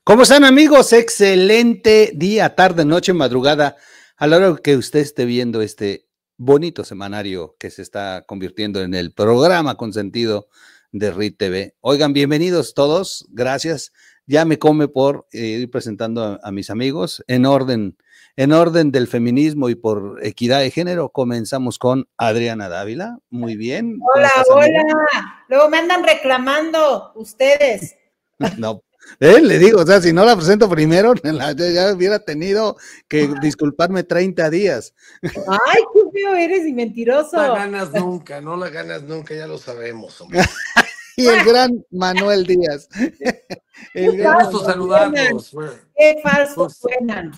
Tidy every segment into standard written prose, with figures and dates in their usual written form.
¿Cómo están, amigos? Excelente día, tarde, noche, madrugada, a la hora que usted esté viendo este bonito semanario que se está convirtiendo en el programa consentido de RIT TV. Oigan, bienvenidos todos, gracias. Ya me come por ir presentando a mis amigos en orden del feminismo y por equidad de género. Comenzamos con Adriana Dávila. Muy bien. ¿Cómo Hola, estás, amiga? hola. Luego me andan reclamando ustedes. No, le digo, o sea, si no la presento primero, ya hubiera tenido que disculparme 30 días. Ay, qué feo eres y mentiroso. No la ganas nunca, ya lo sabemos, hombre. Y el gran Manuel Díaz. Qué gusto saludarlos. Qué falso suenan.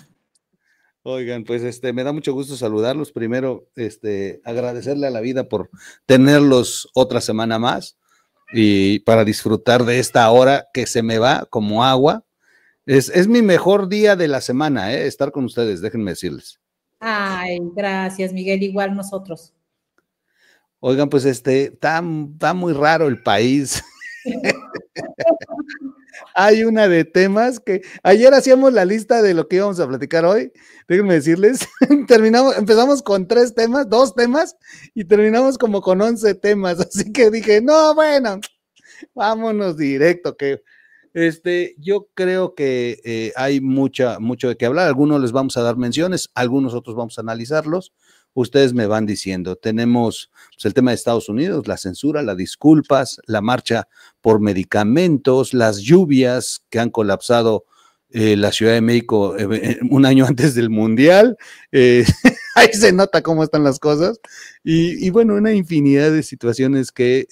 Oigan, pues me da mucho gusto saludarlos. Primero, agradecerle a la vida por tenerlos otra semana más y para disfrutar de esta hora que se me va como agua. Es mi mejor día de la semana, estar con ustedes, déjenme decirles. Ay, gracias, Miguel, igual nosotros. Oigan, pues está muy raro el país. Hay una de temas que ayer hacíamos la lista de lo que íbamos a platicar hoy. Déjenme decirles, empezamos con 2 temas y terminamos como con 11 temas. Así que dije, no, bueno, vámonos directo, que yo creo que hay mucho de qué hablar. Algunos les vamos a dar menciones, algunos otros vamos a analizarlos. Ustedes me van diciendo. Tenemos pues, el tema de Estados Unidos, la censura, las disculpas, la marcha por medicamentos, las lluvias que han colapsado la Ciudad de México un año antes del Mundial. Ahí se nota cómo están las cosas. Y bueno, una infinidad de situaciones que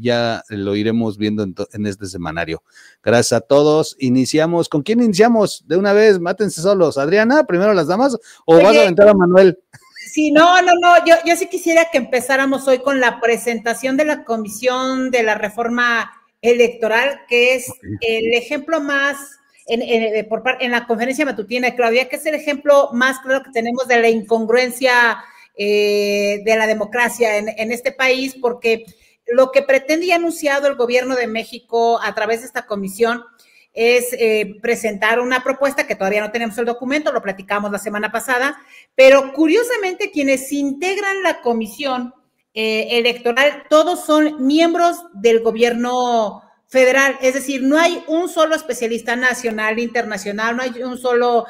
ya lo iremos viendo en este semanario. Gracias a todos. Iniciamos. ¿Con quién iniciamos? De una vez, mátense solos. Adriana, primero las damas, o Oye, vas a aventar a Manuel. Sí, no, yo sí quisiera que empezáramos hoy con la presentación de la Comisión de la Reforma Electoral, que es el ejemplo más, en la conferencia matutina de Claudia, que es el ejemplo más claro que tenemos de la incongruencia de la democracia en este país, porque lo que pretende y ha anunciado el gobierno de México a través de esta comisión es presentar una propuesta que todavía no tenemos el documento, lo platicamos la semana pasada, pero curiosamente quienes integran la comisión electoral, todos son miembros del gobierno federal, es decir, no hay un solo especialista nacional, internacional, no hay un solo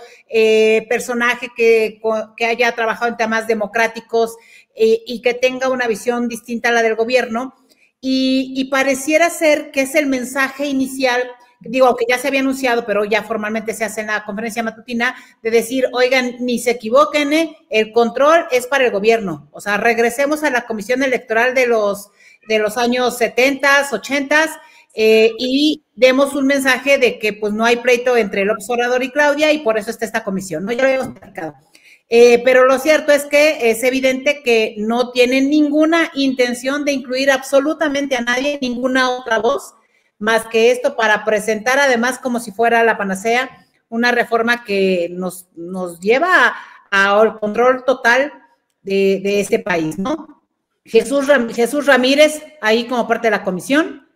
personaje que haya trabajado en temas democráticos y que tenga una visión distinta a la del gobierno, y pareciera ser que es el mensaje inicial, digo, aunque ya se había anunciado, pero ya formalmente se hace en la conferencia matutina, de decir, oigan, ni se equivoquen, el control es para el gobierno. O sea, regresemos a la comisión electoral de los años 70, 80 y demos un mensaje de que pues no hay pleito entre López Obrador y Claudia y por eso está esta comisión, ¿no? Ya lo habíamos platicado. Pero lo cierto es que es evidente que no tienen ninguna intención de incluir absolutamente a nadie, ninguna otra voz, más que esto para presentar además como si fuera la panacea, una reforma que nos lleva al control total de este país, ¿no? Jesús Ramírez, ahí como parte de la comisión,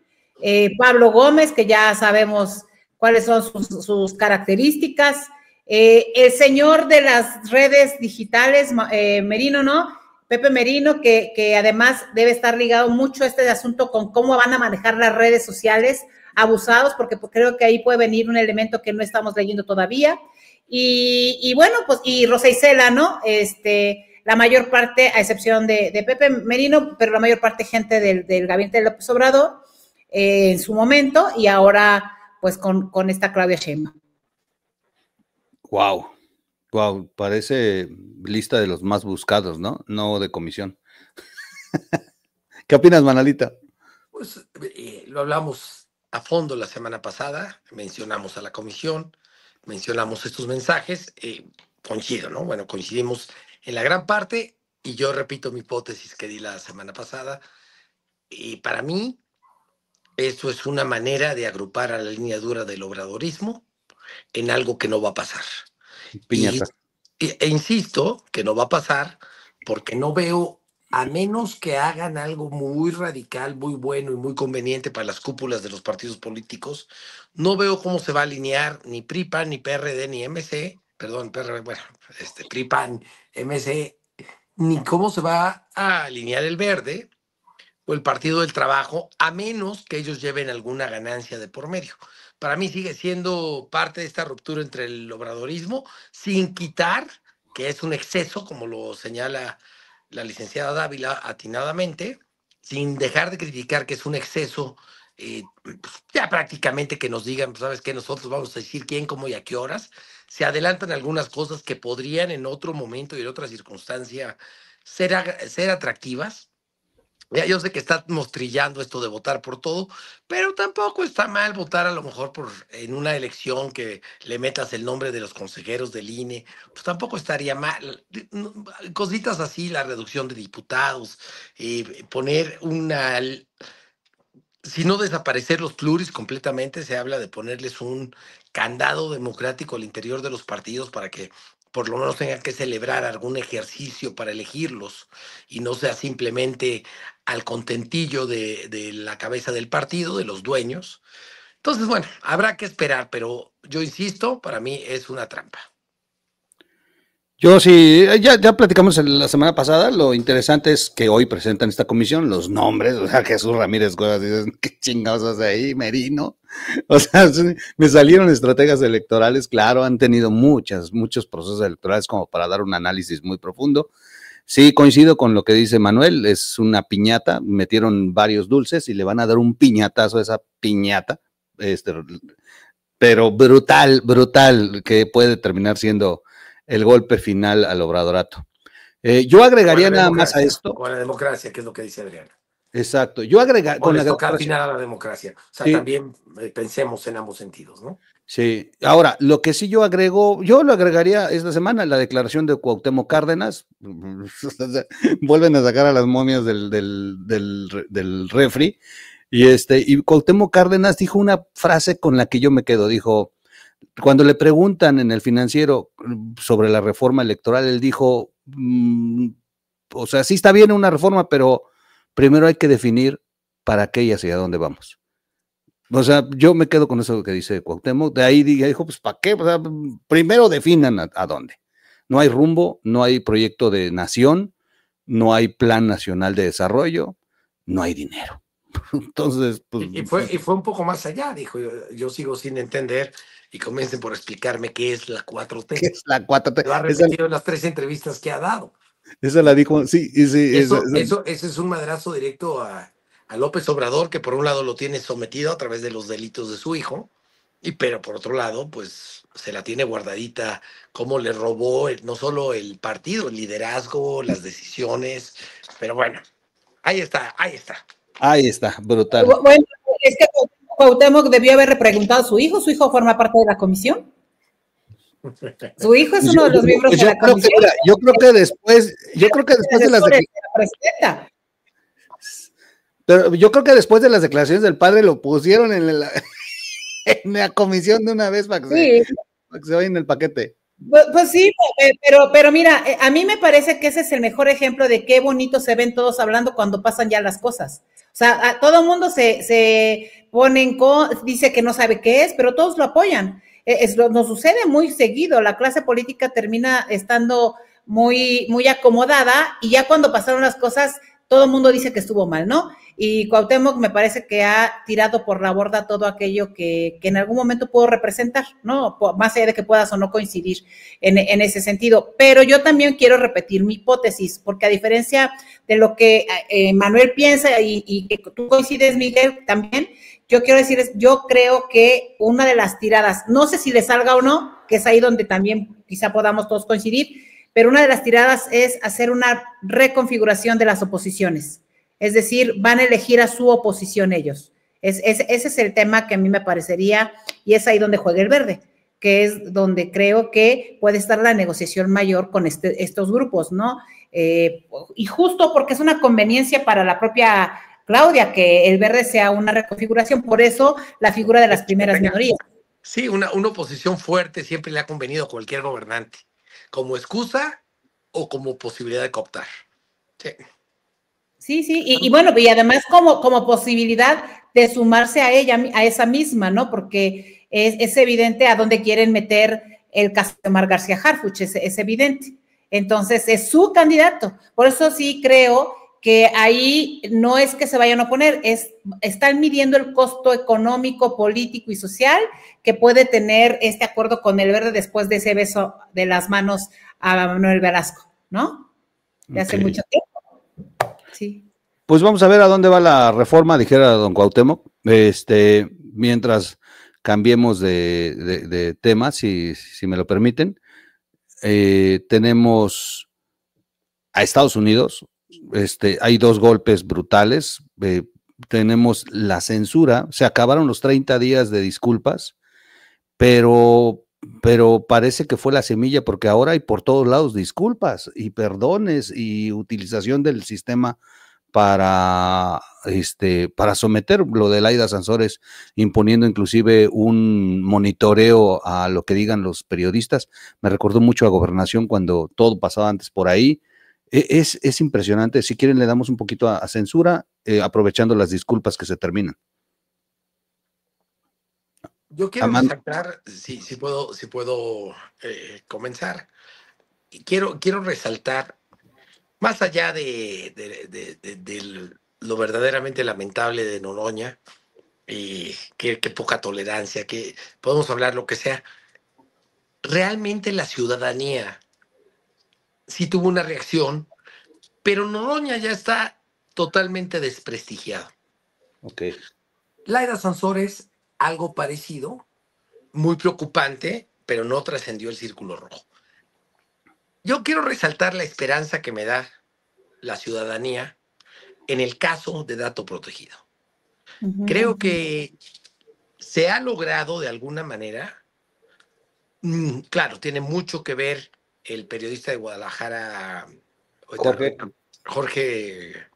Pablo Gómez, que ya sabemos cuáles son sus características, el señor de las redes digitales, Merino, ¿no? Pepe Merino, que además debe estar ligado mucho a este asunto con cómo van a manejar las redes sociales abusados, porque creo que ahí puede venir un elemento que no estamos leyendo todavía. Y bueno, pues, y Rosa Isela, ¿no? La mayor parte, a excepción de Pepe Merino, pero la mayor parte gente del gabinete de López Obrador en su momento, y ahora pues con esta Claudia Sheinbaum. Wow, parece lista de los más buscados, ¿no? No de comisión. ¿Qué opinas, Manalita? Pues lo hablamos a fondo la semana pasada, mencionamos a la comisión, mencionamos estos mensajes, coincido, ¿no? Bueno, coincidimos en la gran parte y yo repito mi hipótesis que di la semana pasada, y para mí esto es una manera de agrupar a la línea dura del obradorismo en algo que no va a pasar. Piñata. E insisto que no va a pasar porque no veo a menos que hagan algo muy radical, muy bueno y muy conveniente para las cúpulas de los partidos políticos, no veo cómo se va a alinear ni PRI, PAN, ni PRD, ni MC, perdón, PRD, bueno, PRI, PAN, MC, ni cómo se va a alinear el Verde o el Partido del Trabajo, a menos que ellos lleven alguna ganancia de por medio. Para mí sigue siendo parte de esta ruptura entre el obradorismo, sin quitar que es un exceso, como lo señala la licenciada Dávila atinadamente, sin dejar de criticar que es un exceso, ya prácticamente que nos digan, pues, ¿sabes qué? Nosotros vamos a decir quién, cómo y a qué horas. Se adelantan algunas cosas que podrían en otro momento y en otra circunstancia ser atractivas. Ya, yo sé que estamos trillando esto de votar por todo, pero tampoco está mal votar a lo mejor por en una elección que le metas el nombre de los consejeros del INE, pues tampoco estaría mal. Cositas así, la reducción de diputados, poner una, si no desaparecer los pluris completamente, se habla de ponerles un candado democrático al interior de los partidos para que por lo menos tengan que celebrar algún ejercicio para elegirlos y no sea simplemente al contentillo de la cabeza del partido, de los dueños. Entonces, bueno, habrá que esperar, pero yo insisto, para mí es una trampa. Yo sí, ya platicamos la semana pasada, lo interesante es que hoy presentan esta comisión, los nombres, o sea, Jesús Ramírez Cuevas, dices, ¿qué chingados hace ahí, Merino? O sea, me salieron estrategas electorales, claro, han tenido muchos procesos electorales como para dar un análisis muy profundo. Sí, coincido con lo que dice Manuel, es una piñata, metieron varios dulces y le van a dar un piñatazo a esa piñata, pero brutal, que puede terminar siendo el golpe final al obradorato. Yo agregaría nada más a esto. Con la democracia, que es lo que dice Adriana. Exacto. Yo agregaría. Con la toca final a la democracia. O sea, sí, también pensemos en ambos sentidos, ¿no? Sí. Ahora, lo que sí yo lo agregaría esta semana, la declaración de Cuauhtémoc Cárdenas. Vuelven a sacar a las momias del refri. Y Cuauhtémoc Cárdenas dijo una frase con la que yo me quedo. Dijo, cuando le preguntan en el Financiero sobre la reforma electoral, él dijo, o sea, sí está bien una reforma, pero primero hay que definir para qué y hacia dónde vamos. O sea, yo me quedo con eso que dice Cuauhtémoc, de ahí dijo, pues ¿para qué? O sea, primero definan a dónde. No hay rumbo, no hay proyecto de nación, no hay plan nacional de desarrollo, no hay dinero. Entonces, pues, y fue un poco más allá, dijo, yo sigo sin entender y comiencen por explicarme qué es la 4T. ¿Qué es la 4T? Lo ha repetido en las 3 entrevistas que ha dado. Esa la dijo, sí. Eso es un madrazo directo a López Obrador, que por un lado lo tiene sometido a través de los delitos de su hijo, pero por otro lado, pues se la tiene guardadita, cómo le robó no solo el partido, el liderazgo, las decisiones, pero bueno, ahí está. Ahí está, brutal. Bueno, es que Cuauhtémoc debió haber preguntado a su hijo forma parte de la comisión. Su hijo es uno de los miembros de la comisión. Yo creo que después de las declaraciones. Pero yo creo que después de las declaraciones del padre lo pusieron en la comisión de una vez para que se vaya en el paquete. Pues sí, pero mira, a mí me parece que ese es el mejor ejemplo de qué bonito se ven todos hablando cuando pasan ya las cosas. O sea, todo el mundo se pone dice que no sabe qué es, pero todos lo apoyan. Nos sucede muy seguido, la clase política termina estando muy, muy acomodada y ya cuando pasaron las cosas, todo el mundo dice que estuvo mal, ¿no? Y Cuauhtémoc me parece que ha tirado por la borda todo aquello que en algún momento pudo representar, ¿no? Más allá de que puedas o no coincidir en ese sentido. Pero yo también quiero repetir mi hipótesis, porque a diferencia de lo que Manuel piensa y que tú coincides, Miguel, también, yo quiero decirles, yo creo que una de las tiradas, no sé si le salga o no, que es ahí donde también quizá podamos todos coincidir, pero una de las tiradas es hacer una reconfiguración de las oposiciones. Es decir, van a elegir a su oposición ellos. Ese es el tema que a mí me parecería, y es ahí donde juega el Verde, que es donde creo que puede estar la negociación mayor con estos grupos, ¿no? Y justo porque es una conveniencia para la propia Claudia que el Verde sea una reconfiguración, por eso la figura de las primeras minorías. Sí, una oposición fuerte siempre le ha convenido a cualquier gobernante, como excusa o como posibilidad de cooptar. Sí. Sí, sí, y bueno, y además como posibilidad de sumarse a ella, a esa misma, ¿no? Porque es evidente a dónde quieren meter el caso de Omar García Harfuch, es evidente. Entonces, es su candidato. Por eso sí creo que ahí no es que se vayan a oponer, están midiendo el costo económico, político y social que puede tener este acuerdo con el Verde después de ese beso de las manos a Manuel Velasco, ¿no? De hace mucho tiempo. Sí. Pues vamos a ver a dónde va la reforma, dijera don Cuauhtémoc, mientras cambiemos de tema, si me lo permiten. Tenemos a Estados Unidos, hay dos golpes brutales, tenemos la censura, se acabaron los 30 días de disculpas, pero parece que fue la semilla, porque ahora hay por todos lados disculpas y perdones y utilización del sistema para someter lo de Laida Sansores, imponiendo inclusive un monitoreo a lo que digan los periodistas. Me recordó mucho a Gobernación cuando todo pasaba antes por ahí. Es impresionante. Si quieren le damos un poquito a censura, aprovechando las disculpas que se terminan. Yo quiero resaltar, si puedo comenzar, quiero resaltar, más allá de lo verdaderamente lamentable de Noroña, que poca tolerancia, que podemos hablar lo que sea, realmente la ciudadanía sí tuvo una reacción, pero Noroña ya está totalmente desprestigiado. Okay. Laida Sansores, algo parecido, muy preocupante, pero no trascendió el círculo rojo. Yo quiero resaltar la esperanza que me da la ciudadanía en el caso de dato protegido. Creo que se ha logrado de alguna manera, claro, tiene mucho que ver el periodista de Guadalajara, Jorge,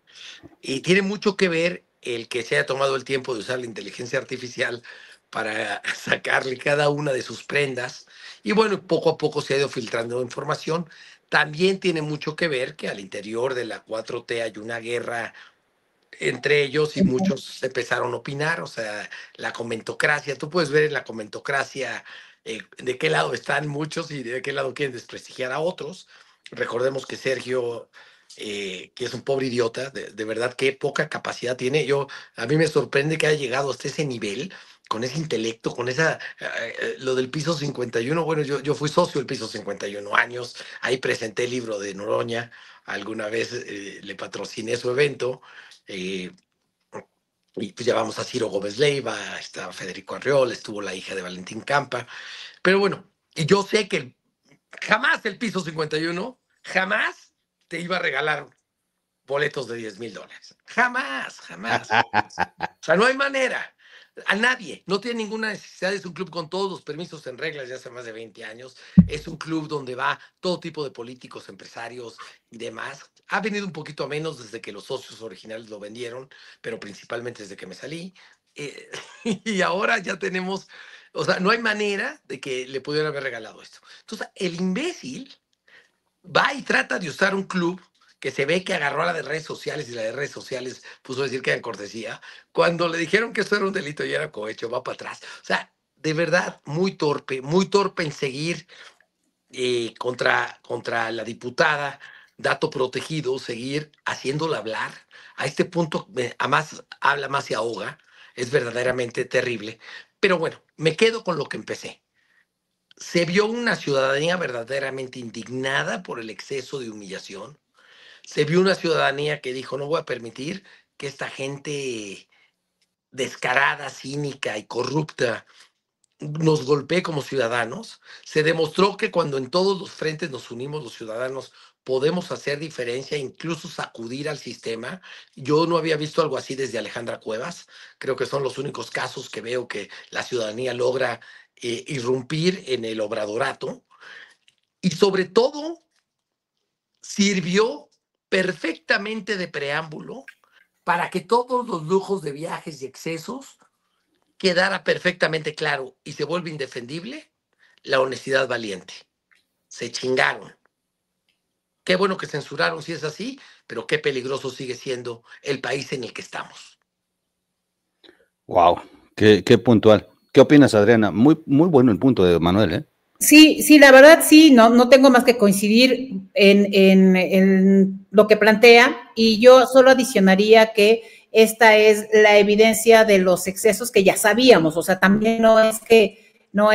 y tiene mucho que ver el que se haya tomado el tiempo de usar la inteligencia artificial para sacarle cada una de sus prendas. Y bueno, poco a poco se ha ido filtrando información. También tiene mucho que ver que al interior de la 4T hay una guerra entre ellos y muchos empezaron a opinar, o sea, la comentocracia. Tú puedes ver en la comentocracia de qué lado están muchos y de qué lado quieren desprestigiar a otros. Recordemos que Sergio, que es un pobre idiota, de verdad qué poca capacidad tiene. A mí me sorprende que haya llegado hasta ese nivel, con ese intelecto, con lo del piso 51. Bueno, yo fui socio del piso 51 años, ahí presenté el libro de Noroña, alguna vez le patrociné su evento. Y pues llevamos a Ciro Gómez Leiva, está Federico Arriol, estuvo la hija de Valentín Campa. Pero bueno, y yo sé que jamás el piso 51, jamás te iba a regalar boletos de $10,000. Jamás, jamás. O sea, no hay manera. A nadie. No tiene ninguna necesidad. Es un club con todos los permisos en reglas ya hace más de 20 años. Es un club donde va todo tipo de políticos, empresarios y demás. Ha venido un poquito a menos desde que los socios originales lo vendieron, pero principalmente desde que me salí. Y ahora ya tenemos, o sea, no hay manera de que le pudieran haber regalado esto. Entonces, el imbécil va y trata de usar un club que se ve que agarró a la de redes sociales y la de redes sociales puso a decir que era cortesía, cuando le dijeron que esto era un delito y era cohecho, va para atrás. O sea, de verdad, muy torpe en seguir contra la diputada, dato protegido, seguir haciéndola hablar. A este punto, a más habla, más se ahoga. Es verdaderamente terrible. Pero bueno, me quedo con lo que empecé. Se vio una ciudadanía verdaderamente indignada por el exceso de humillación. Se vio una ciudadanía que dijo, no voy a permitir que esta gente descarada, cínica y corrupta nos golpee como ciudadanos. Se demostró que cuando en todos los frentes nos unimos los ciudadanos, podemos hacer diferencia, incluso sacudir al sistema. Yo no había visto algo así desde Alejandra Cuevas. Creo que son los únicos casos que veo que la ciudadanía logra irrumpir en el obradorato. Y sobre todo, sirvió perfectamente de preámbulo para que todos los lujos de viajes y excesos quedara perfectamente claro y se vuelve indefendible la honestidad valiente. Se chingaron. qué bueno que censuraron si es así, pero qué peligroso sigue siendo el país en el que estamos. Wow, qué puntual. ¿Qué opinas, Adriana? Muy, muy bueno el punto de Manuel, ¿eh? Sí, sí, la verdad sí, no tengo más que coincidir en lo que plantea, y yo solo adicionaría que esta es la evidencia de los excesos que ya sabíamos. O sea, también no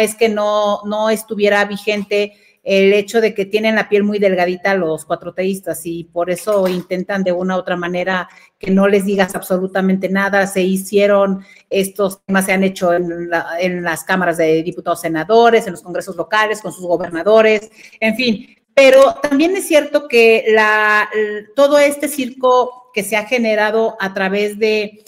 estuviera vigente el hecho de que tienen la piel muy delgadita los cuatroteístas, y por eso intentan de una u otra manera que no les digas absolutamente nada. Se hicieron estos temas, se han hecho en las cámaras de diputados, senadores, en los congresos locales, con sus gobernadores, en fin. Pero también es cierto que todo este circo que se ha generado a través de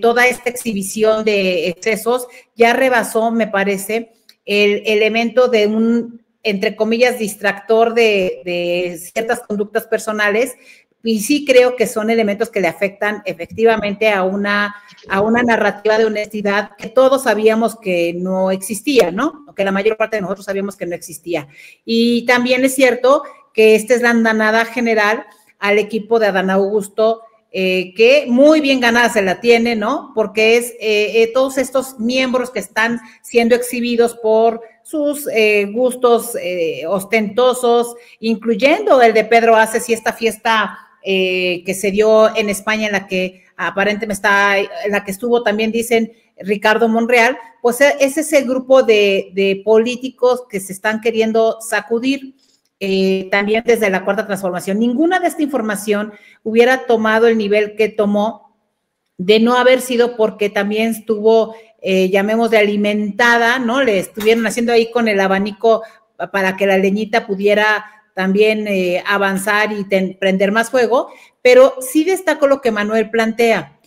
toda esta exhibición de excesos ya rebasó, me parece, el elemento de un, entre comillas, distractor de ciertas conductas personales. Y sí creo que son elementos que le afectan efectivamente a una narrativa de honestidad que todos sabíamos que no existía, ¿no? Que la mayor parte de nosotros sabíamos que no existía. Y también es cierto que esta es la andanada general al equipo de Adán Augusto, que muy bien ganada se la tiene, ¿no? Porque es todos estos miembros que están siendo exhibidos por sus gustos ostentosos, incluyendo el de Pedro Aces y esta fiesta que se dio en España, en la que aparentemente en la que estuvo también, dicen, Ricardo Monreal. Pues es ese grupo de políticos que se están queriendo sacudir. También desde la Cuarta Transformación. Ninguna de esta información hubiera tomado el nivel que tomó de no haber sido porque también estuvo, llamémosle, alimentada, ¿no? Le estuvieron haciendo ahí con el abanico para que la leñita pudiera también avanzar y prender más fuego. Pero sí destaco lo que Manuel plantea.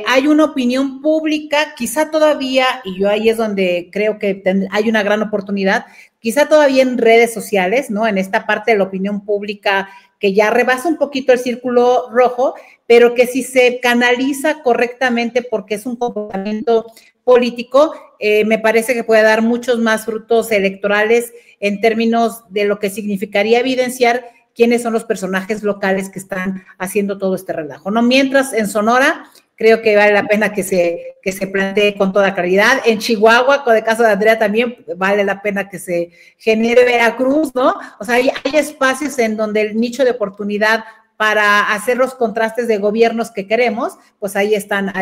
Hay una opinión pública, quizá todavía, y yo ahí es donde creo que hay una gran oportunidad, quizá todavía en redes sociales, ¿no? En esta parte de la opinión pública que ya rebasa un poquito el círculo rojo, pero que si se canaliza correctamente porque es un comportamiento político, me parece que puede dar muchos más frutos electorales en términos de lo que significaría evidenciar quiénes son los personajes locales que están haciendo todo este relajo, ¿no? Mientras en Sonora, creo que vale la pena que se plantee con toda claridad. En Chihuahua, con el caso de Andrea, también vale la pena que se genere. Veracruz, ¿no? O sea, hay espacios en donde el nicho de oportunidad para hacer los contrastes de gobiernos que queremos, pues ahí están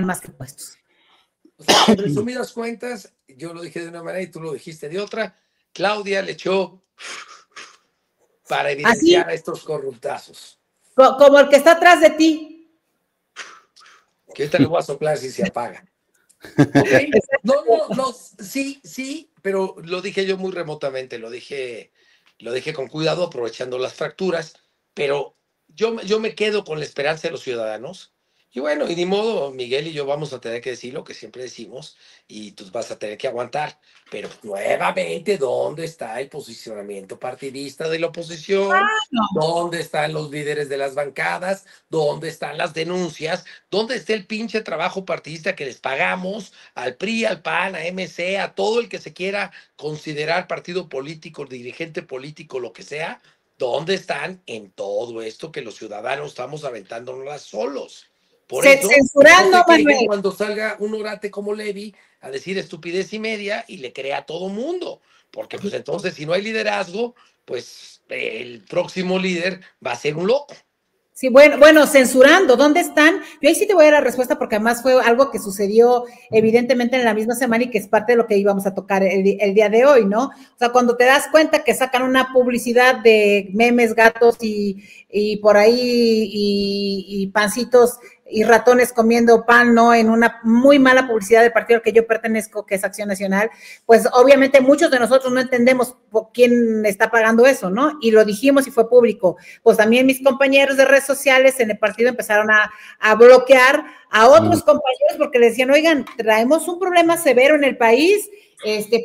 más que puestos. O sea, en resumidas cuentas, yo lo dije de una manera y tú lo dijiste de otra. Claudia le echó para evidenciar a estos corruptazos. Como el que está atrás de ti. Que ahorita le voy a soplar si se apaga. ¿Okay? No, sí, pero lo dije yo muy remotamente, lo dije con cuidado, aprovechando las fracturas, pero yo me quedo con la esperanza de los ciudadanos. Y bueno, y ni modo, Miguel y yo vamos a tener que decir lo que siempre decimos y tú vas a tener que aguantar. Pero nuevamente, ¿dónde está el posicionamiento partidista de la oposición? ¿Dónde están los líderes de las bancadas? ¿Dónde están las denuncias? ¿Dónde está el pinche trabajo partidista que les pagamos al PRI, al PAN, a MC, a todo el que se quiera considerar partido político, dirigente político, lo que sea? ¿Dónde están en todo esto que los ciudadanos estamos aventándonos solos? Por eso, censurando, Manuel. Cuando salga un orate como Levy a decir estupidez y media y le crea a todo mundo, porque pues entonces si no hay liderazgo, pues el próximo líder va a ser un loco. Sí, bueno, censurando, ¿dónde están? Yo ahí sí te voy a dar la respuesta porque además fue algo que sucedió evidentemente en la misma semana y que es parte de lo que íbamos a tocar el día de hoy, ¿no? O sea, cuando te das cuenta que sacan una publicidad de memes, gatos y por ahí y pancitos y ratones comiendo pan, ¿no? En una muy mala publicidad del partido al que yo pertenezco, que es Acción Nacional, pues obviamente muchos de nosotros no entendemos por quién está pagando eso, ¿no? Y lo dijimos y fue público. Pues también mis compañeros de redes sociales en el partido empezaron a bloquear a otros compañeros porque le decían, oigan, traemos un problema severo en el país,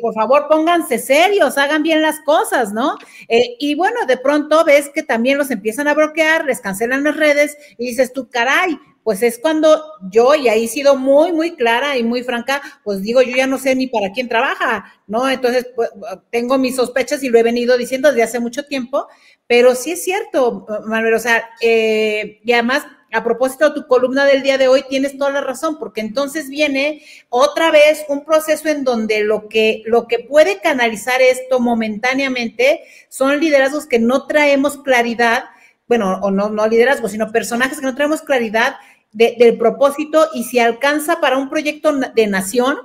por favor, pónganse serios, hagan bien las cosas, ¿no? Y bueno, de pronto ves que también los empiezan a bloquear, les cancelan las redes y dices tú, caray, pues es cuando yo, y ahí he sido muy, muy clara y muy franca, pues digo, yo ya no sé ni para quién trabaja, ¿no? Entonces, pues, tengo mis sospechas y lo he venido diciendo desde hace mucho tiempo, pero sí es cierto, Manuel, o sea, y además, a propósito de tu columna del día de hoy, tienes toda la razón, porque entonces viene otra vez un proceso en donde lo que puede canalizar esto momentáneamente son liderazgos que no traemos claridad, bueno, o no liderazgos, sino personajes que no traemos claridad del propósito y si alcanza para un proyecto de nación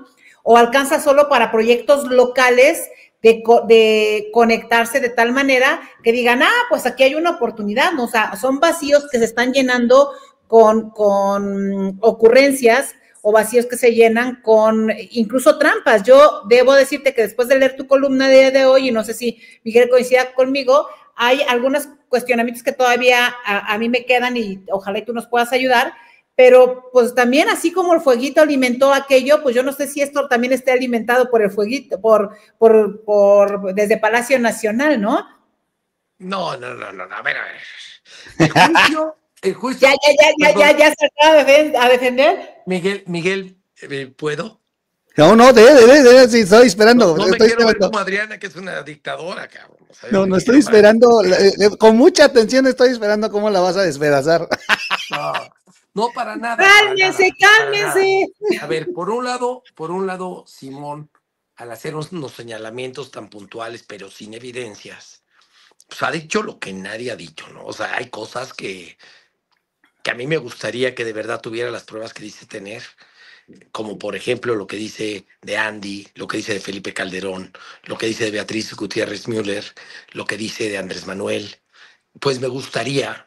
o alcanza solo para proyectos locales de conectarse de tal manera que digan, pues aquí hay una oportunidad, ¿no? O sea, son vacíos que se están llenando con ocurrencias o vacíos que se llenan con incluso trampas. Yo debo decirte que después de leer tu columna de hoy, y no sé si Miguel coincida conmigo, hay algunos cuestionamientos que todavía a mí me quedan y ojalá y tú nos puedas ayudar, pero pues también así como el fueguito alimentó aquello, pues yo no sé si esto también esté alimentado por el fueguito, desde Palacio Nacional, ¿no? No, a ver, a ver. El juicio. Ya se acaba a defender. Miguel, ¿puedo? No, sí, estoy esperando. No me estoy quiero ver esperando. como Adriana, que es una dictadora, cabrón. O sea, No, estoy esperando, con mucha atención estoy esperando cómo la vas a despedazar. No, para nada. Cálmense, cálmense. A ver, por un lado, Simón, al hacer unos señalamientos tan puntuales, pero sin evidencias, pues ha dicho lo que nadie ha dicho, ¿no? O sea, hay cosas que a mí me gustaría que de verdad tuviera las pruebas que dice tener, como por ejemplo lo que dice de Andy, lo que dice de Felipe Calderón, lo que dice de Beatriz Gutiérrez Müller, lo que dice de Andrés Manuel. Pues me gustaría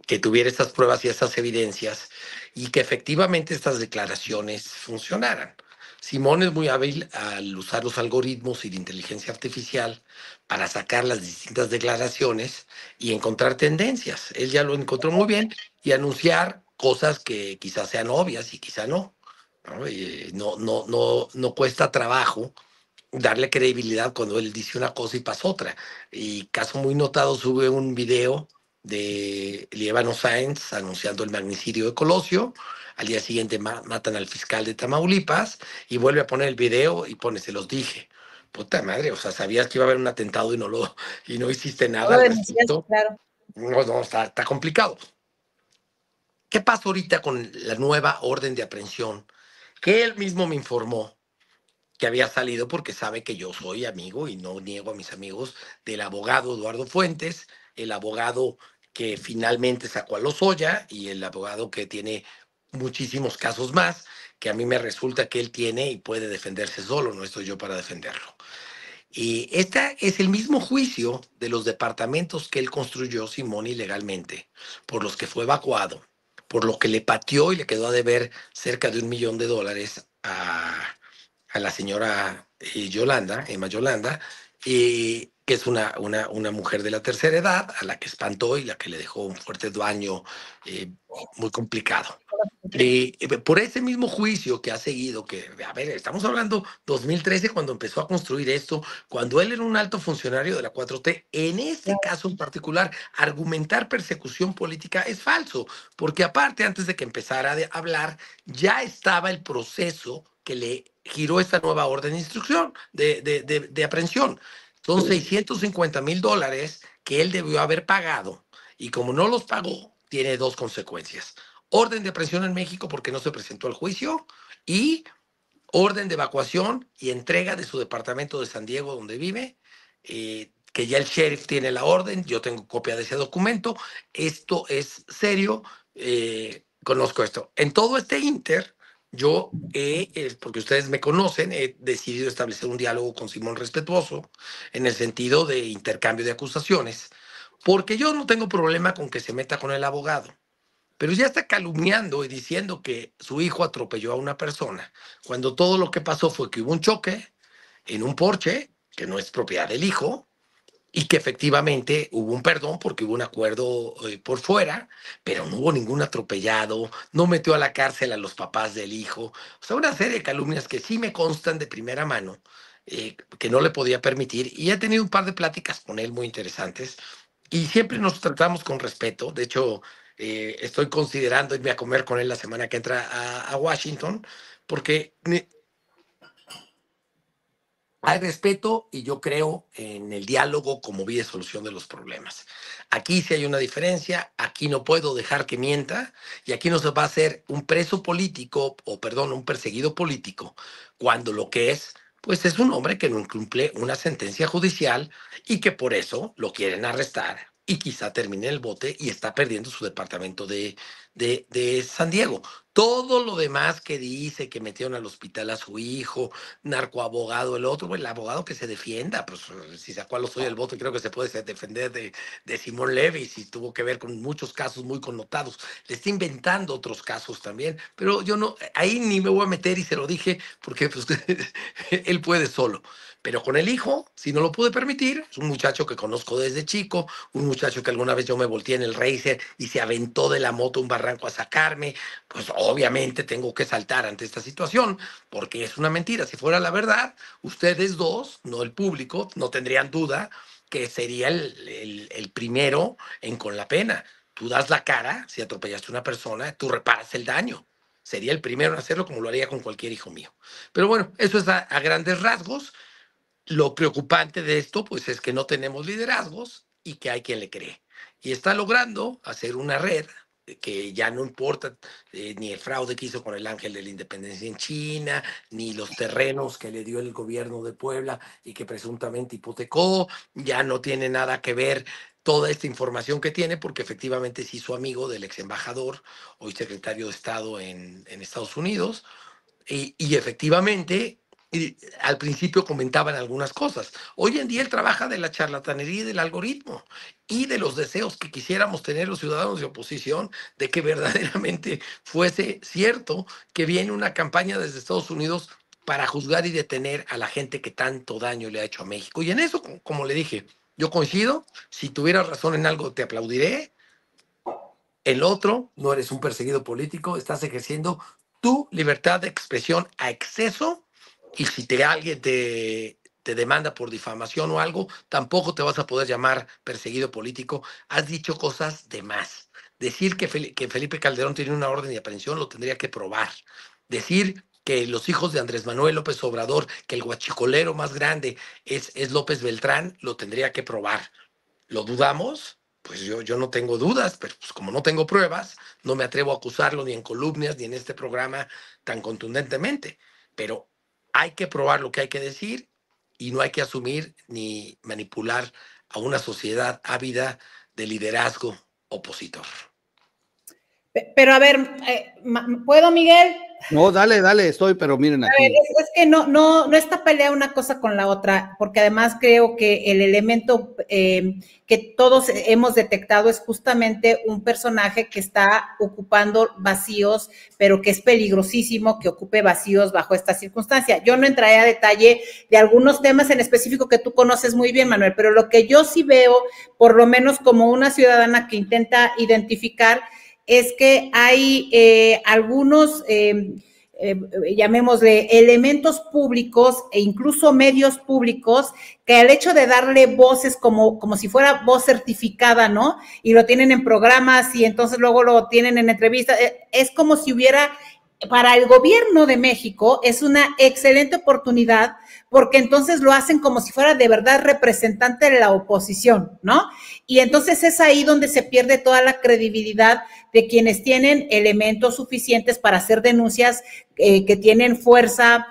que tuviera estas pruebas y estas evidencias y que efectivamente estas declaraciones funcionaran. Simón es muy hábil al usar los algoritmos y la inteligencia artificial para sacar las distintas declaraciones y encontrar tendencias. Él ya lo encontró muy bien y anunciar cosas que quizás sean obvias y quizá no. No cuesta trabajo darle credibilidad cuando él dice una cosa y pasa otra. Y caso muy notado, sube un video de Lievano Sáenz anunciando el magnicidio de Colosio. Al día siguiente matan al fiscal de Tamaulipas y vuelve a poner el video y pone, se los dije. Puta madre, o sea, sabías que iba a haber un atentado y no hiciste nada al respecto. Claro. No, está complicado. ¿Qué pasa ahorita con la nueva orden de aprehensión? Que él mismo me informó que había salido porque sabe que yo soy amigo y no niego a mis amigos del abogado Eduardo Fuentes, el abogado que finalmente sacó a Lozoya y el abogado que tiene muchísimos casos más, que a mí me resulta que él tiene y puede defenderse solo, no estoy yo para defenderlo. Y este es el mismo juicio de los departamentos que él construyó Simón ilegalmente, por los que fue evacuado, por lo que le pateó y le quedó a deber cerca de $1 millón a la señora Yolanda, Emma Yolanda, que es una mujer de la tercera edad, a la que espantó y la que le dejó un fuerte daño muy complicado. Por ese mismo juicio que ha seguido, que, a ver, estamos hablando 2013 cuando empezó a construir esto, cuando él era un alto funcionario de la 4T, en este caso en particular, argumentar persecución política es falso, porque aparte, antes de que empezara a hablar, ya estaba el proceso que le giró esta nueva orden de instrucción, de aprehensión. Son $650,000 que él debió haber pagado, y como no los pagó, tiene dos consecuencias: orden de aprehensión en México porque no se presentó al juicio y orden de evacuación y entrega de su departamento de San Diego donde vive, que ya el sheriff tiene la orden, yo tengo copia de ese documento. Esto es serio, conozco esto. En todo este inter, yo, porque ustedes me conocen, he decidido establecer un diálogo con Simón respetuoso en el sentido de intercambio de acusaciones, porque yo no tengo problema con que se meta con el abogado. Pero ya está calumniando y diciendo que su hijo atropelló a una persona, cuando todo lo que pasó fue que hubo un choque en un Porsche, que no es propiedad del hijo, y que efectivamente hubo un perdón porque hubo un acuerdo por fuera, pero no hubo ningún atropellado, no metió a la cárcel a los papás del hijo. O sea, una serie de calumnias que sí me constan de primera mano, que no le podía permitir, y he tenido un par de pláticas con él muy interesantes, y siempre nos tratamos con respeto. De hecho, Estoy considerando irme a comer con él la semana que entra a Washington, porque hay respeto y yo creo en el diálogo como vía de solución de los problemas. Aquí sí hay una diferencia, aquí no puedo dejar que mienta y aquí no se va a hacer un preso político, o perdón, un perseguido político, cuando lo que es, pues es un hombre que no cumple una sentencia judicial y que por eso lo quieren arrestar y quizá termine el bote y está perdiendo su departamento de San Diego. Todo lo demás que dice, que metieron al hospital a su hijo, narcoabogado, el otro, el abogado que se defienda, pues si sacó a los hoy el voto, creo que se puede defender de Simón Levy, si tuvo que ver con muchos casos muy connotados. Le está inventando otros casos también, pero yo no, ahí ni me voy a meter y se lo dije, porque pues, él puede solo. Pero con el hijo, si no lo pude permitir, es un muchacho que conozco desde chico, un muchacho que alguna vez yo me volteé en el Racer y se aventó de la moto a un barranco a sacarme, pues obviamente tengo que saltar ante esta situación, porque es una mentira. Si fuera la verdad, ustedes dos, no el público, no tendrían duda que sería el primero en con la pena. Tú das la cara, si atropellaste a una persona, tú reparas el daño. Sería el primero en hacerlo como lo haría con cualquier hijo mío. Pero bueno, eso es a grandes rasgos. Lo preocupante de esto, pues, es que no tenemos liderazgos y que hay quien le cree. Y está logrando hacer una red que ya no importa ni el fraude que hizo con el Ángel de la Independencia en China, ni los terrenos que le dio el gobierno de Puebla y que presuntamente hipotecó, ya no tiene nada que ver toda esta información que tiene, porque efectivamente se hizo amigo del ex embajador, hoy secretario de Estado en Estados Unidos, y efectivamente, al principio comentaban algunas cosas. Hoy en día él trabaja de la charlatanería y del algoritmo y de los deseos que quisiéramos tener los ciudadanos de oposición de que verdaderamente fuese cierto que viene una campaña desde Estados Unidos para juzgar y detener a la gente que tanto daño le ha hecho a México. Y en eso, como le dije, yo coincido. Si tuvieras razón en algo, te aplaudiré. El otro, no eres un perseguido político, estás ejerciendo tu libertad de expresión a exceso, y si alguien te demanda por difamación o algo, tampoco te vas a poder llamar perseguido político. Has dicho cosas de más. Decir que Felipe Calderón tiene una orden de aprehensión lo tendría que probar. Decir que los hijos de Andrés Manuel López Obrador, que el guachicolero más grande es López Beltrán, lo tendría que probar. ¿Lo dudamos? Pues yo no tengo dudas, pero pues como no tengo pruebas, no me atrevo a acusarlo ni en columnas ni en este programa tan contundentemente. Pero hay que probar lo que hay que decir y no hay que asumir ni manipular a una sociedad ávida de liderazgo opositor. Pero a ver, ¿puedo, Miguel? No, dale, estoy, pero miren aquí. A ver, es que no está peleada una cosa con la otra, porque además creo que el elemento que todos hemos detectado es justamente un personaje que está ocupando vacíos, pero que es peligrosísimo que ocupe vacíos bajo esta circunstancia. Yo no entraré a detalle de algunos temas en específico que tú conoces muy bien, Manuel, pero lo que yo sí veo, por lo menos como una ciudadana que intenta identificar, es que hay algunos, llamémosle, elementos públicos e incluso medios públicos que el hecho de darle voces como si fuera voz certificada, ¿no? Y lo tienen en programas y entonces luego lo tienen en entrevistas, es como si hubiera... Para el gobierno de México es una excelente oportunidad porque entonces lo hacen como si fuera de verdad representante de la oposición, ¿no? Y entonces es ahí donde se pierde toda la credibilidad de quienes tienen elementos suficientes para hacer denuncias que tienen fuerza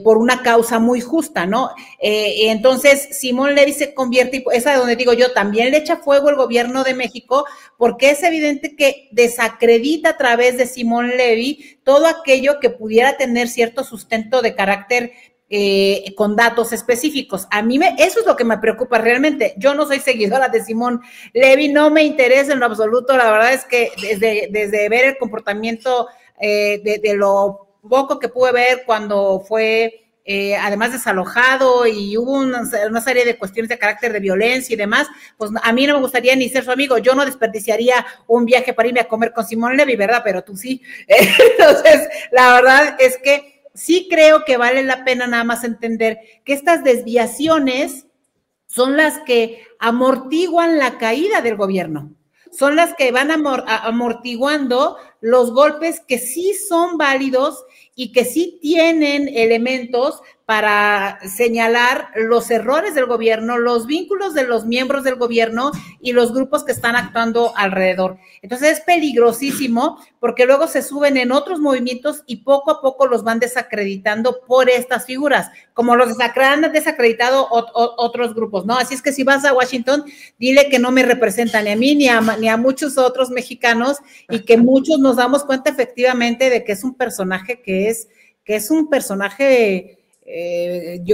por una causa muy justa, ¿no? Entonces, Simón Levy se convierte, y es a donde digo yo, también le echa fuego el gobierno de México, porque es evidente que desacredita a través de Simón Levy todo aquello que pudiera tener cierto sustento de carácter con datos específicos. A mí eso es lo que me preocupa realmente. Yo no soy seguidora de Simón Levy, no me interesa en lo absoluto. La verdad es que desde ver el comportamiento de lo poco que pude ver cuando fue además desalojado y hubo una serie de cuestiones de carácter de violencia y demás, pues a mí no me gustaría ni ser su amigo. Yo no desperdiciaría un viaje para irme a comer con Simón Levy, ¿verdad? Pero tú sí. Entonces, la verdad es que sí creo que vale la pena nada más entender que estas desviaciones son las que amortiguan la caída del gobierno. son las que van amortiguando los golpes que sí son válidos y que sí tienen elementos para señalar los errores del gobierno, los vínculos de los miembros del gobierno y los grupos que están actuando alrededor. Entonces es peligrosísimo porque luego se suben en otros movimientos y poco a poco los van desacreditando por estas figuras, como los han desacreditado otros grupos, ¿no? Así es que si vas a Washington, dile que no me representa ni a mí ni a muchos otros mexicanos y que muchos nos damos cuenta efectivamente de que es un personaje que es un personaje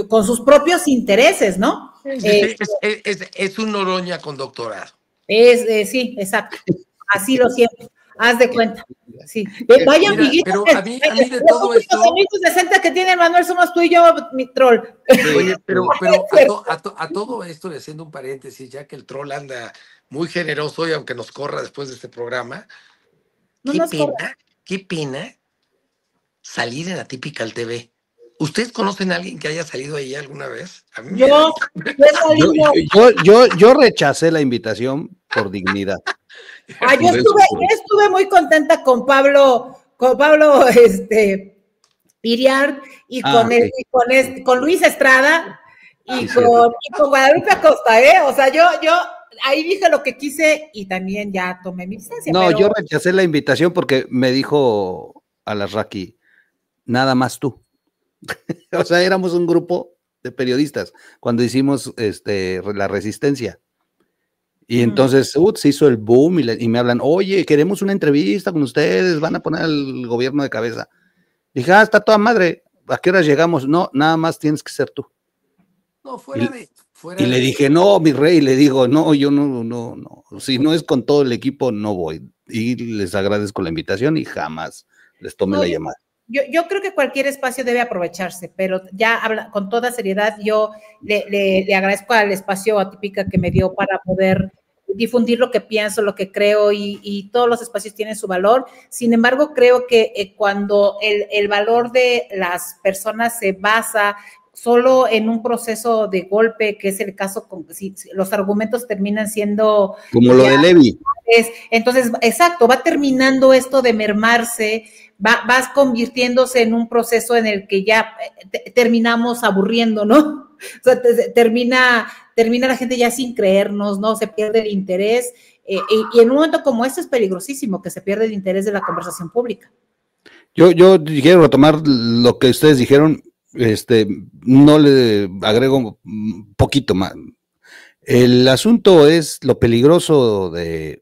con sus propios intereses, ¿no? Es un Noroña con doctorado. Sí, exacto. Así lo siento. Haz de cuenta. Sí. Vaya, amiguito. Pero a mí de todo esto. Los amigos decentes que tiene Manuel somos tú y yo, mi troll. Oye, pero a todo esto, haciendo un paréntesis, ya que el troll anda muy generoso y aunque nos corra después de este programa, qué pena salir en Atypical TV. ¿Ustedes conocen a alguien que haya salido ahí alguna vez? A mí yo rechacé la invitación por dignidad. Yo estuve muy contenta con Pablo Piriart y con Luis Estrada y con Guadalupe Acosta, o sea, yo ahí dije lo que quise y también ya tomé mi licencia. No, yo rechacé la invitación porque me dijo Alarraqui, nada más tú. O sea, éramos un grupo de periodistas cuando hicimos la Resistencia. Y entonces se hizo el boom y me hablan, oye, queremos una entrevista con ustedes, van a poner al gobierno de cabeza. Dije, está toda madre, ¿a qué hora llegamos? No, nada más tienes que ser tú. No, le dije, no, mi rey, le digo, no, yo no, si no es con todo el equipo, no voy. Y les agradezco la invitación y jamás les tomé la llamada. Yo creo que cualquier espacio debe aprovecharse, pero ya con toda seriedad, yo le agradezco al espacio Atípica que me dio para poder difundir lo que pienso, lo que creo, y todos los espacios tienen su valor. Sin embargo, creo que cuando el valor de las personas se basa solo en un proceso de golpe, que es el caso, si los argumentos terminan siendo... Como lo de Levy. Entonces, exacto, va terminando esto de mermarse, vas convirtiéndose en un proceso en el que ya terminamos aburriendo, ¿no? O sea, termina la gente ya sin creernos, ¿no? Se pierde el interés, y en un momento como este es peligrosísimo que se pierde el interés de la conversación pública. Yo quiero retomar lo que ustedes dijeron, no le agrego un poquito más. El asunto es lo peligroso de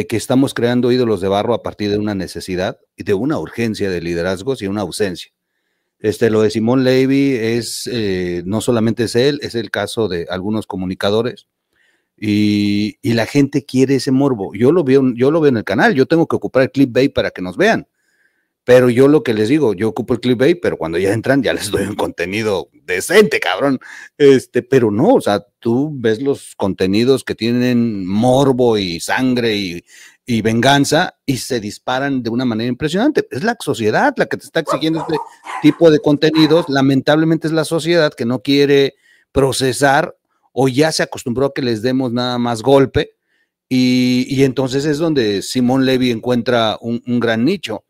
que estamos creando ídolos de barro a partir de una necesidad y de una urgencia de liderazgos y una ausencia. Lo de Simón Levy no solamente es él, es el caso de algunos comunicadores y la gente quiere ese morbo. Yo lo veo en el canal, yo tengo que ocupar el clickbait para que nos vean. Pero yo lo que les digo, yo ocupo el clickbait, pero cuando ya entran ya les doy un contenido decente, cabrón. Pero no, o sea, tú ves los contenidos que tienen morbo y sangre y venganza y se disparan de una manera impresionante. Es la sociedad la que te está exigiendo este tipo de contenidos. Lamentablemente es la sociedad que no quiere procesar o ya se acostumbró a que les demos nada más golpe y entonces es donde Simón Levy encuentra un gran nicho.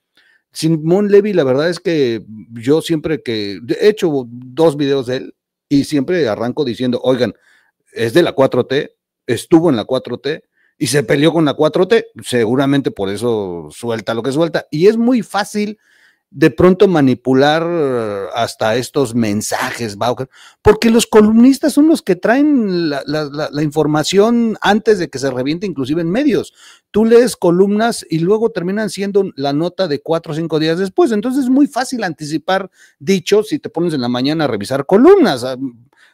Simón Levy, la verdad es que yo siempre que he hecho 2 videos de él y siempre arranco diciendo, oigan, es de la 4T, estuvo en la 4T y se peleó con la 4T, seguramente por eso suelta lo que suelta. Y es muy fácil de pronto manipular hasta estos mensajes, Bauker, porque los columnistas son los que traen la información antes de que se reviente, inclusive en medios. Tú lees columnas y luego terminan siendo la nota de 4 o 5 días después, entonces es muy fácil anticipar dichos si te pones en la mañana a revisar columnas,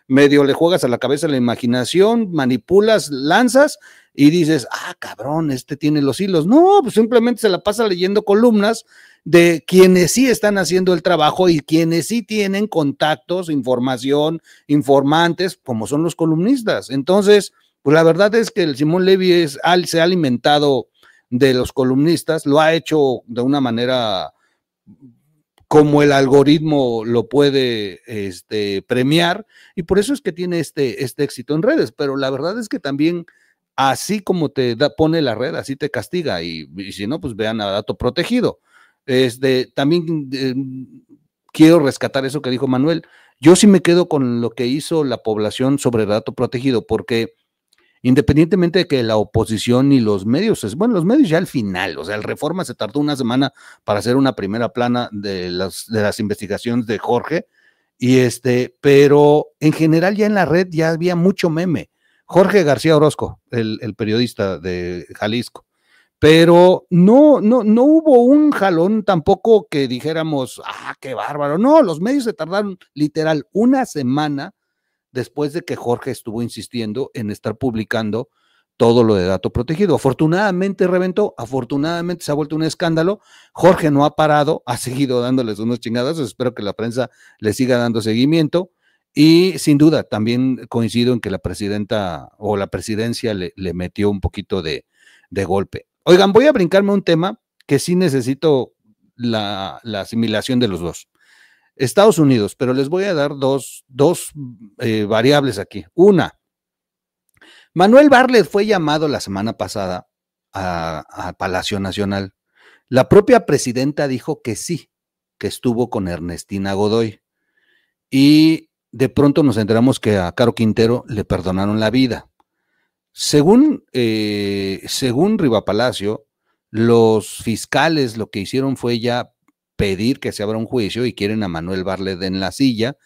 medio le juegas a la cabeza la imaginación, manipulas, lanzas y dices, cabrón, tiene los hilos. No, pues simplemente se la pasa leyendo columnas de quienes sí están haciendo el trabajo y quienes sí tienen contactos, información, informantes, como son los columnistas. Entonces, pues la verdad es que el Simón Levy se ha alimentado de los columnistas, lo ha hecho de una manera como el algoritmo lo puede premiar, y por eso es que tiene este éxito en redes, pero la verdad es que también así como pone la red, así te castiga, y si no, pues vean a dato protegido. También quiero rescatar eso que dijo Manuel. Yo sí me quedo con lo que hizo la población sobre dato protegido, porque independientemente de que la oposición y los medios, bueno, los medios ya al final, o sea, el Reforma se tardó una semana para hacer una primera plana de las investigaciones de Jorge, pero en general ya en la red ya había mucho meme. Jorge García Orozco, el periodista de Jalisco, pero no hubo un jalón tampoco que dijéramos, qué bárbaro. No, los medios se tardaron literal una semana después de que Jorge estuvo insistiendo en estar publicando todo lo de dato protegido. Afortunadamente reventó, afortunadamente se ha vuelto un escándalo. Jorge no ha parado, ha seguido dándoles unos chingados. Espero que la prensa le siga dando seguimiento. Y sin duda, también coincido en que la presidenta o la presidencia le metió un poquito de golpe. Oigan, voy a brincarme un tema que sí necesito la asimilación de los dos. Estados Unidos, pero les voy a dar dos variables aquí. Una, Manuel Bartlett fue llamado la semana pasada a Palacio Nacional. La propia presidenta dijo que sí, que estuvo con Ernestina Godoy. Y de pronto nos enteramos que a Caro Quintero le perdonaron la vida. Según Riva Palacio, los fiscales lo que hicieron fue ya pedir que se abra un juicio y quieren a Manuel Bartlett en la silla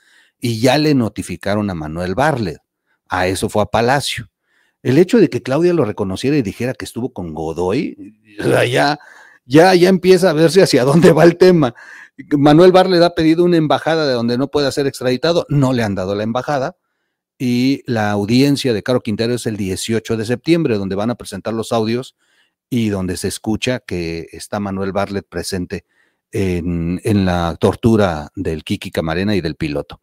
y ya le notificaron a Manuel Bartlett. A eso fue a Palacio. El hecho de que Claudia lo reconociera y dijera que estuvo con Godoy, ya empieza a verse hacia dónde va el tema. Manuel Bartlett ha pedido una embajada de donde no pueda ser extraditado, no le han dado la embajada, y la audiencia de Caro Quintero es el 18 de septiembre, donde van a presentar los audios y donde se escucha que está Manuel Bartlett presente en la tortura del Kiki Camarena y del piloto.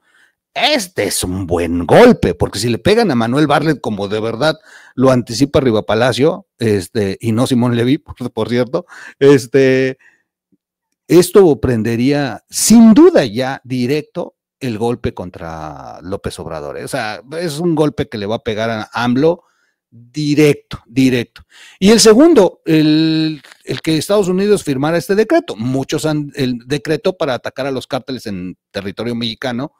Este es un buen golpe, porque si le pegan a Manuel Bartlett como de verdad lo anticipa Riva Palacio, y no Simón Levy, por cierto, esto prendería sin duda ya directo el golpe contra López Obrador. O sea, es un golpe que le va a pegar a AMLO directo. Y el segundo, el que Estados Unidos firmara este decreto. Muchos el decreto para atacar a los cárteles en territorio mexicano,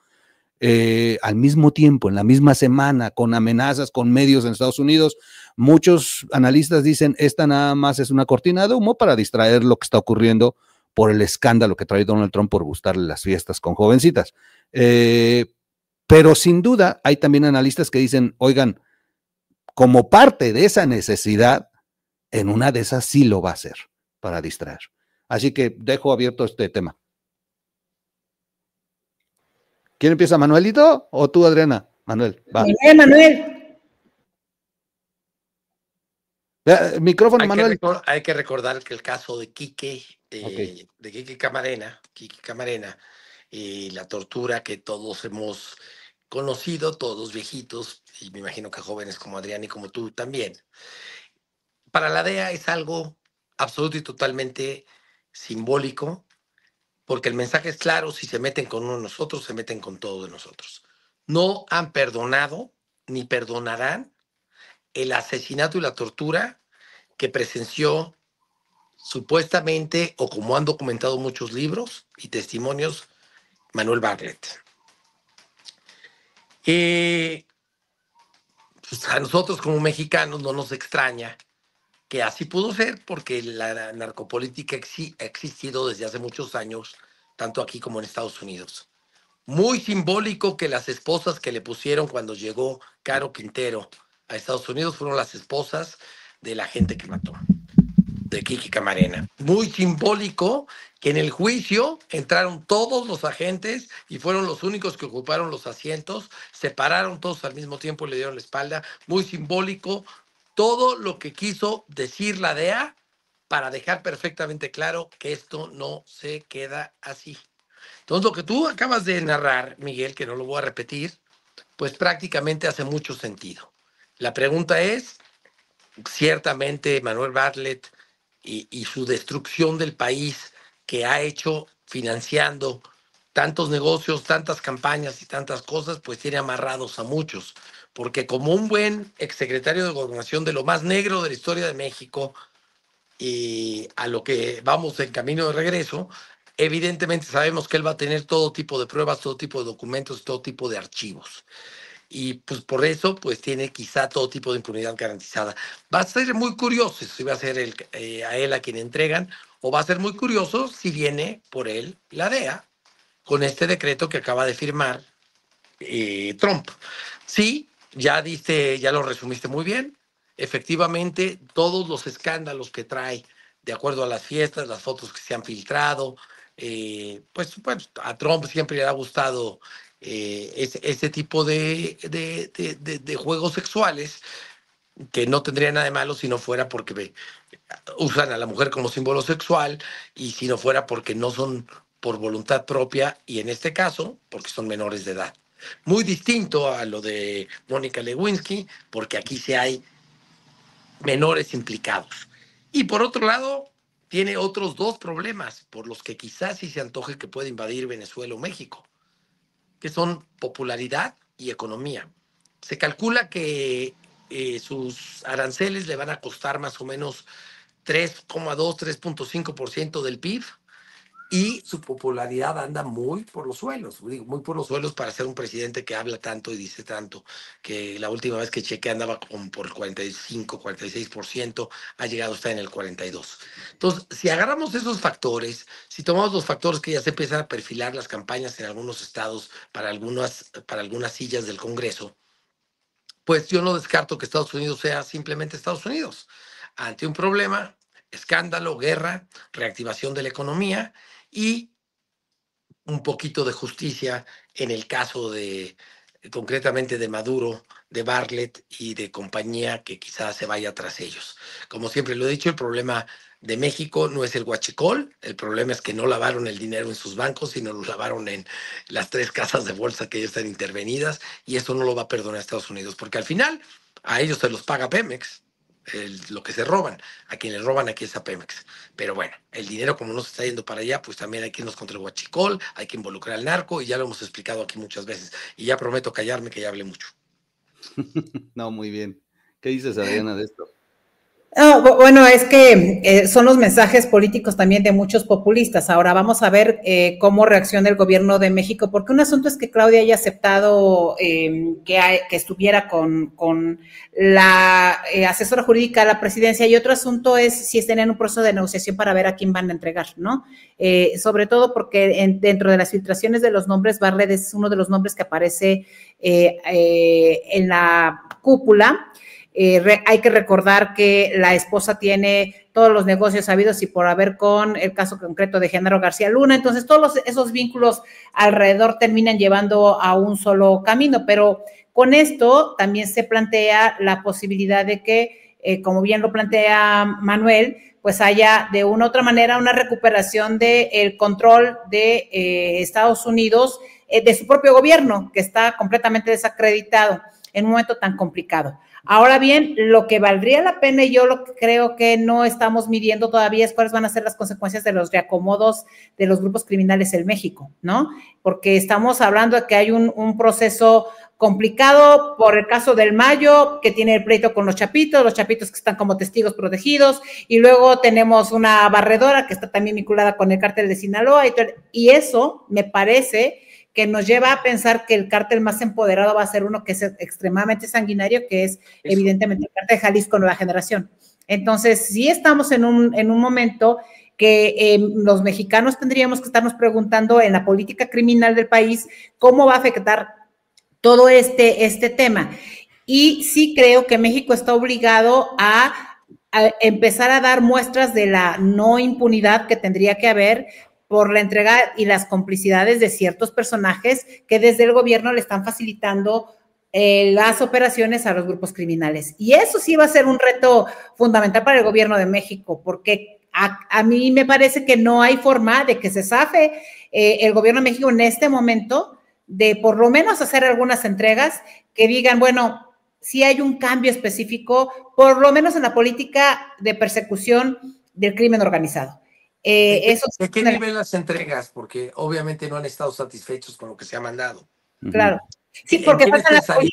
al mismo tiempo, en la misma semana, con amenazas, con medios en Estados Unidos. Muchos analistas dicen, esta nada más es una cortina de humo para distraer lo que está ocurriendo por el escándalo que trae Donald Trump por gustarle las fiestas con jovencitas. Pero sin duda hay también analistas que dicen, oigan, como parte de esa necesidad, en una de esas sí lo va a hacer para distraer. Así que dejo abierto este tema. ¿Quién empieza, Manuelito o tú, Adriana? Manuel, va. Manuel. Micrófono, Manuel. Hay que recordar que el caso de Quique, Okay. de Quique Camarena, la tortura que todos hemos conocido, todos viejitos, y me imagino que jóvenes como Adrián y como tú también. Para la DEA es algo absoluto y totalmente simbólico, porque el mensaje es claro: si se meten con uno de nosotros, se meten con todos de nosotros. No han perdonado ni perdonarán el asesinato y la tortura que presenció supuestamente, o como han documentado muchos libros y testimonios, Manuel Bartlett. Pues a nosotros como mexicanos no nos extraña que así pudo ser, porque la narcopolítica ha existido desde hace muchos años, tanto aquí como en Estados Unidos. Muy simbólico que las esposas que le pusieron cuando llegó Caro Quintero a Estados Unidos fueron las esposas de la gente que mató, de Kiki Camarena. Muy simbólico que en el juicio entraron todos los agentes y fueron los únicos que ocuparon los asientos, se pararon todos al mismo tiempo y le dieron la espalda. Muy simbólico todo lo que quiso decir la DEA para dejar perfectamente claro que esto no se queda así. Entonces, lo que tú acabas de narrar, Miguel, que no lo voy a repetir, pues prácticamente hace mucho sentido. La pregunta es, ciertamente Manuel Bartlett y su destrucción del país que ha hecho financiando tantos negocios, tantas campañas y tantas cosas, pues tiene amarrados a muchos. Porque como un buen exsecretario de Gobernación de lo más negro de la historia de México, y a lo que vamos en camino de regreso, evidentemente sabemos que él va a tener todo tipo de pruebas, todo tipo de documentos, todo tipo de archivos. Y pues por eso pues tiene quizá todo tipo de impunidad garantizada. Va a ser muy curioso si va a ser a él a quien entregan, o va a ser muy curioso si viene por él la DEA con este decreto que acaba de firmar Trump. Sí, ya lo resumiste muy bien. Efectivamente, todos los escándalos que trae, de acuerdo a las fiestas, las fotos que se han filtrado, pues bueno, a Trump siempre le ha gustado ese tipo de juegos sexuales, que no tendría nada de malo si no fuera porque usan a la mujer como símbolo sexual, y si no fuera porque no son por voluntad propia, y en este caso porque son menores de edad. Muy distinto a lo de Mónica Lewinsky, porque aquí sí hay menores implicados. Y por otro lado, tiene otros dos problemas por los que quizás sí se antoje que puede invadir Venezuela o México, que son popularidad y economía. Se calcula que sus aranceles le van a costar más o menos 3,2, 3,5% del PIB, y su popularidad anda muy por los suelos, digo, muy por los suelos para ser un presidente que habla tanto y dice tanto, que la última vez que chequeé andaba como por el 45, 46%, ha llegado a estar en el 42%. Entonces, si agarramos esos factores, si tomamos los factores que ya se empiezan a perfilar las campañas en algunos estados para algunas sillas del Congreso, pues yo no descarto que Estados Unidos sea simplemente Estados Unidos, ante un problema, escándalo, guerra, reactivación de la economía y un poquito de justicia en el caso concretamente de Maduro, de Bartlett y de compañía, que quizás se vaya tras ellos. Como siempre lo he dicho, el problema de México no es el huachicol, el problema es que no lavaron el dinero en sus bancos, sino lo lavaron en las 3 casas de bolsa que ya están intervenidas, y eso no lo va a perdonar Estados Unidos, porque al final a ellos se los paga Pemex. Lo que se roban, a quien le roban aquí es a Pemex. Pero bueno, el dinero como no se está yendo para allá, pues también hay que irnos contra el huachicol, hay que involucrar al narco, y ya lo hemos explicado aquí muchas veces. Y ya prometo callarme, que ya hablé mucho. No, muy bien. ¿Qué dices, Adriana, de esto? Bueno, es que son los mensajes políticos también de muchos populistas. Ahora vamos a ver cómo reacciona el gobierno de México, porque un asunto es que Claudia haya aceptado que estuviera con la asesora jurídica de la presidencia, y otro asunto es si estén en un proceso de negociación para ver a quién van a entregar, ¿no? Sobre todo porque dentro de las filtraciones de los nombres, Bartlett es uno de los nombres que aparece en la cúpula. Hay que recordar que la esposa tiene todos los negocios habidos y por haber con el caso concreto de Genaro García Luna, entonces todos esos vínculos alrededor terminan llevando a un solo camino, pero con esto también se plantea la posibilidad de que, como bien lo plantea Manuel, pues haya de una u otra manera una recuperación del control de Estados Unidos, de su propio gobierno, que está completamente desacreditado en un momento tan complicado. Ahora bien, lo que valdría la pena, y yo lo que creo que no estamos midiendo todavía, es cuáles van a ser las consecuencias de los reacomodos de los grupos criminales en México, ¿no? Porque estamos hablando de que hay un proceso complicado por el caso del Mayo, que tiene el pleito con los chapitos que están como testigos protegidos, y luego tenemos una barredora que está también vinculada con el cártel de Sinaloa, y eso me parece que nos lleva a pensar que el cártel más empoderado va a ser uno que es extremadamente sanguinario, que es evidentemente el cártel de Jalisco Nueva Generación. Entonces, sí estamos en un momento que los mexicanos tendríamos que estarnos preguntando en la política criminal del país cómo va a afectar todo este tema. Y sí creo que México está obligado a empezar a dar muestras de la no impunidad que tendría que haber por la entrega y las complicidades de ciertos personajes que desde el gobierno le están facilitando las operaciones a los grupos criminales. Y eso sí va a ser un reto fundamental para el gobierno de México, porque a mí me parece que no hay forma de que se zafe el gobierno de México en este momento de por lo menos hacer algunas entregas que digan, bueno, si hay un cambio específico, por lo menos en la política de persecución del crimen organizado. Eso ¿De qué nivel las entregas? Porque obviamente no han estado satisfechos con lo que se ha mandado. claro. Sí, ¿En porque quién faltan las pensaría?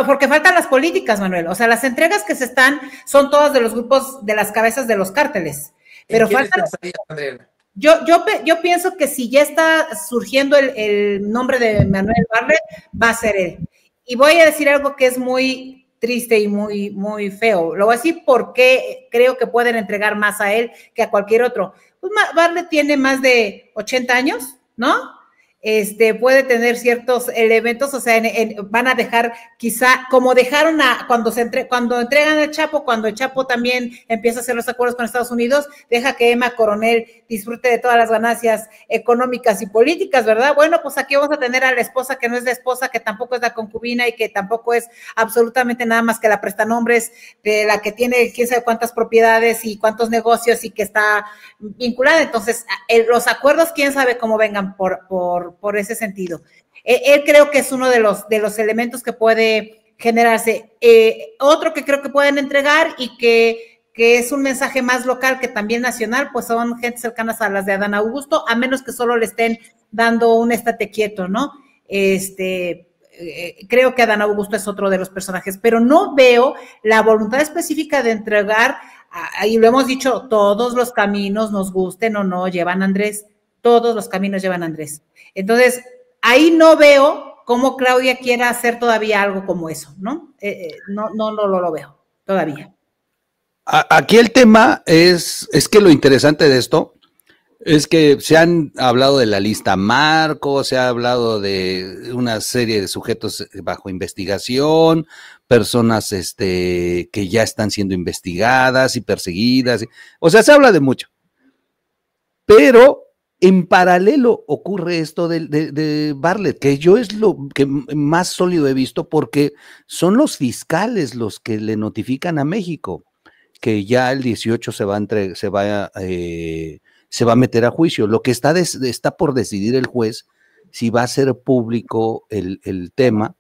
porque faltan las políticas, Manuel. O sea, las entregas que se están son todas de los grupos, de las cabezas de los cárteles. ¿En Pero quiénes faltan. pensaría, Adriana? Yo pienso que si ya está surgiendo el nombre de Manuel Barlet, va a ser él. Y voy a decir algo que es muy triste y muy, muy feo. Lo voy a decir porque creo que pueden entregar más a él que a cualquier otro. Pues Barlet tiene más de 80 años, ¿no? Puede tener ciertos elementos, o sea, van a dejar quizá, como dejaron cuando entregan al Chapo, cuando el Chapo también empieza a hacer los acuerdos con Estados Unidos, deja que Emma Coronel disfrute de todas las ganancias económicas y políticas, ¿verdad? Bueno, pues aquí vamos a tener a la esposa que no es la esposa, que tampoco es la concubina y que tampoco es absolutamente nada más que la prestanombres de la que tiene quién sabe cuántas propiedades y cuántos negocios y que está vinculada. Entonces, los acuerdos, quién sabe cómo vengan por ese sentido. Él creo que es uno de los elementos que puede generarse. Otro que creo que pueden entregar y que es un mensaje más local que también nacional, pues son gente cercanas a las de Adán Augusto, a menos que solo le estén dando un estate quieto, ¿no? Creo que Adán Augusto es otro de los personajes, pero no veo la voluntad específica de entregar, y lo hemos dicho, todos los caminos, nos gusten o no, llevan a Andrés, todos los caminos llevan a Andrés. Entonces, ahí no veo cómo Claudia quiera hacer todavía algo como eso, ¿no? No lo veo todavía. Aquí el tema es que lo interesante de esto es que se han hablado de la lista Marco, se ha hablado de una serie de sujetos bajo investigación, personas que ya están siendo investigadas y perseguidas, o sea, se habla de mucho. Pero en paralelo ocurre esto de Barlet, que yo es lo que más sólido he visto porque son los fiscales los que le notifican a México que ya el 18 se va a meter a juicio. Lo que está por decidir el juez si va a ser público el tema,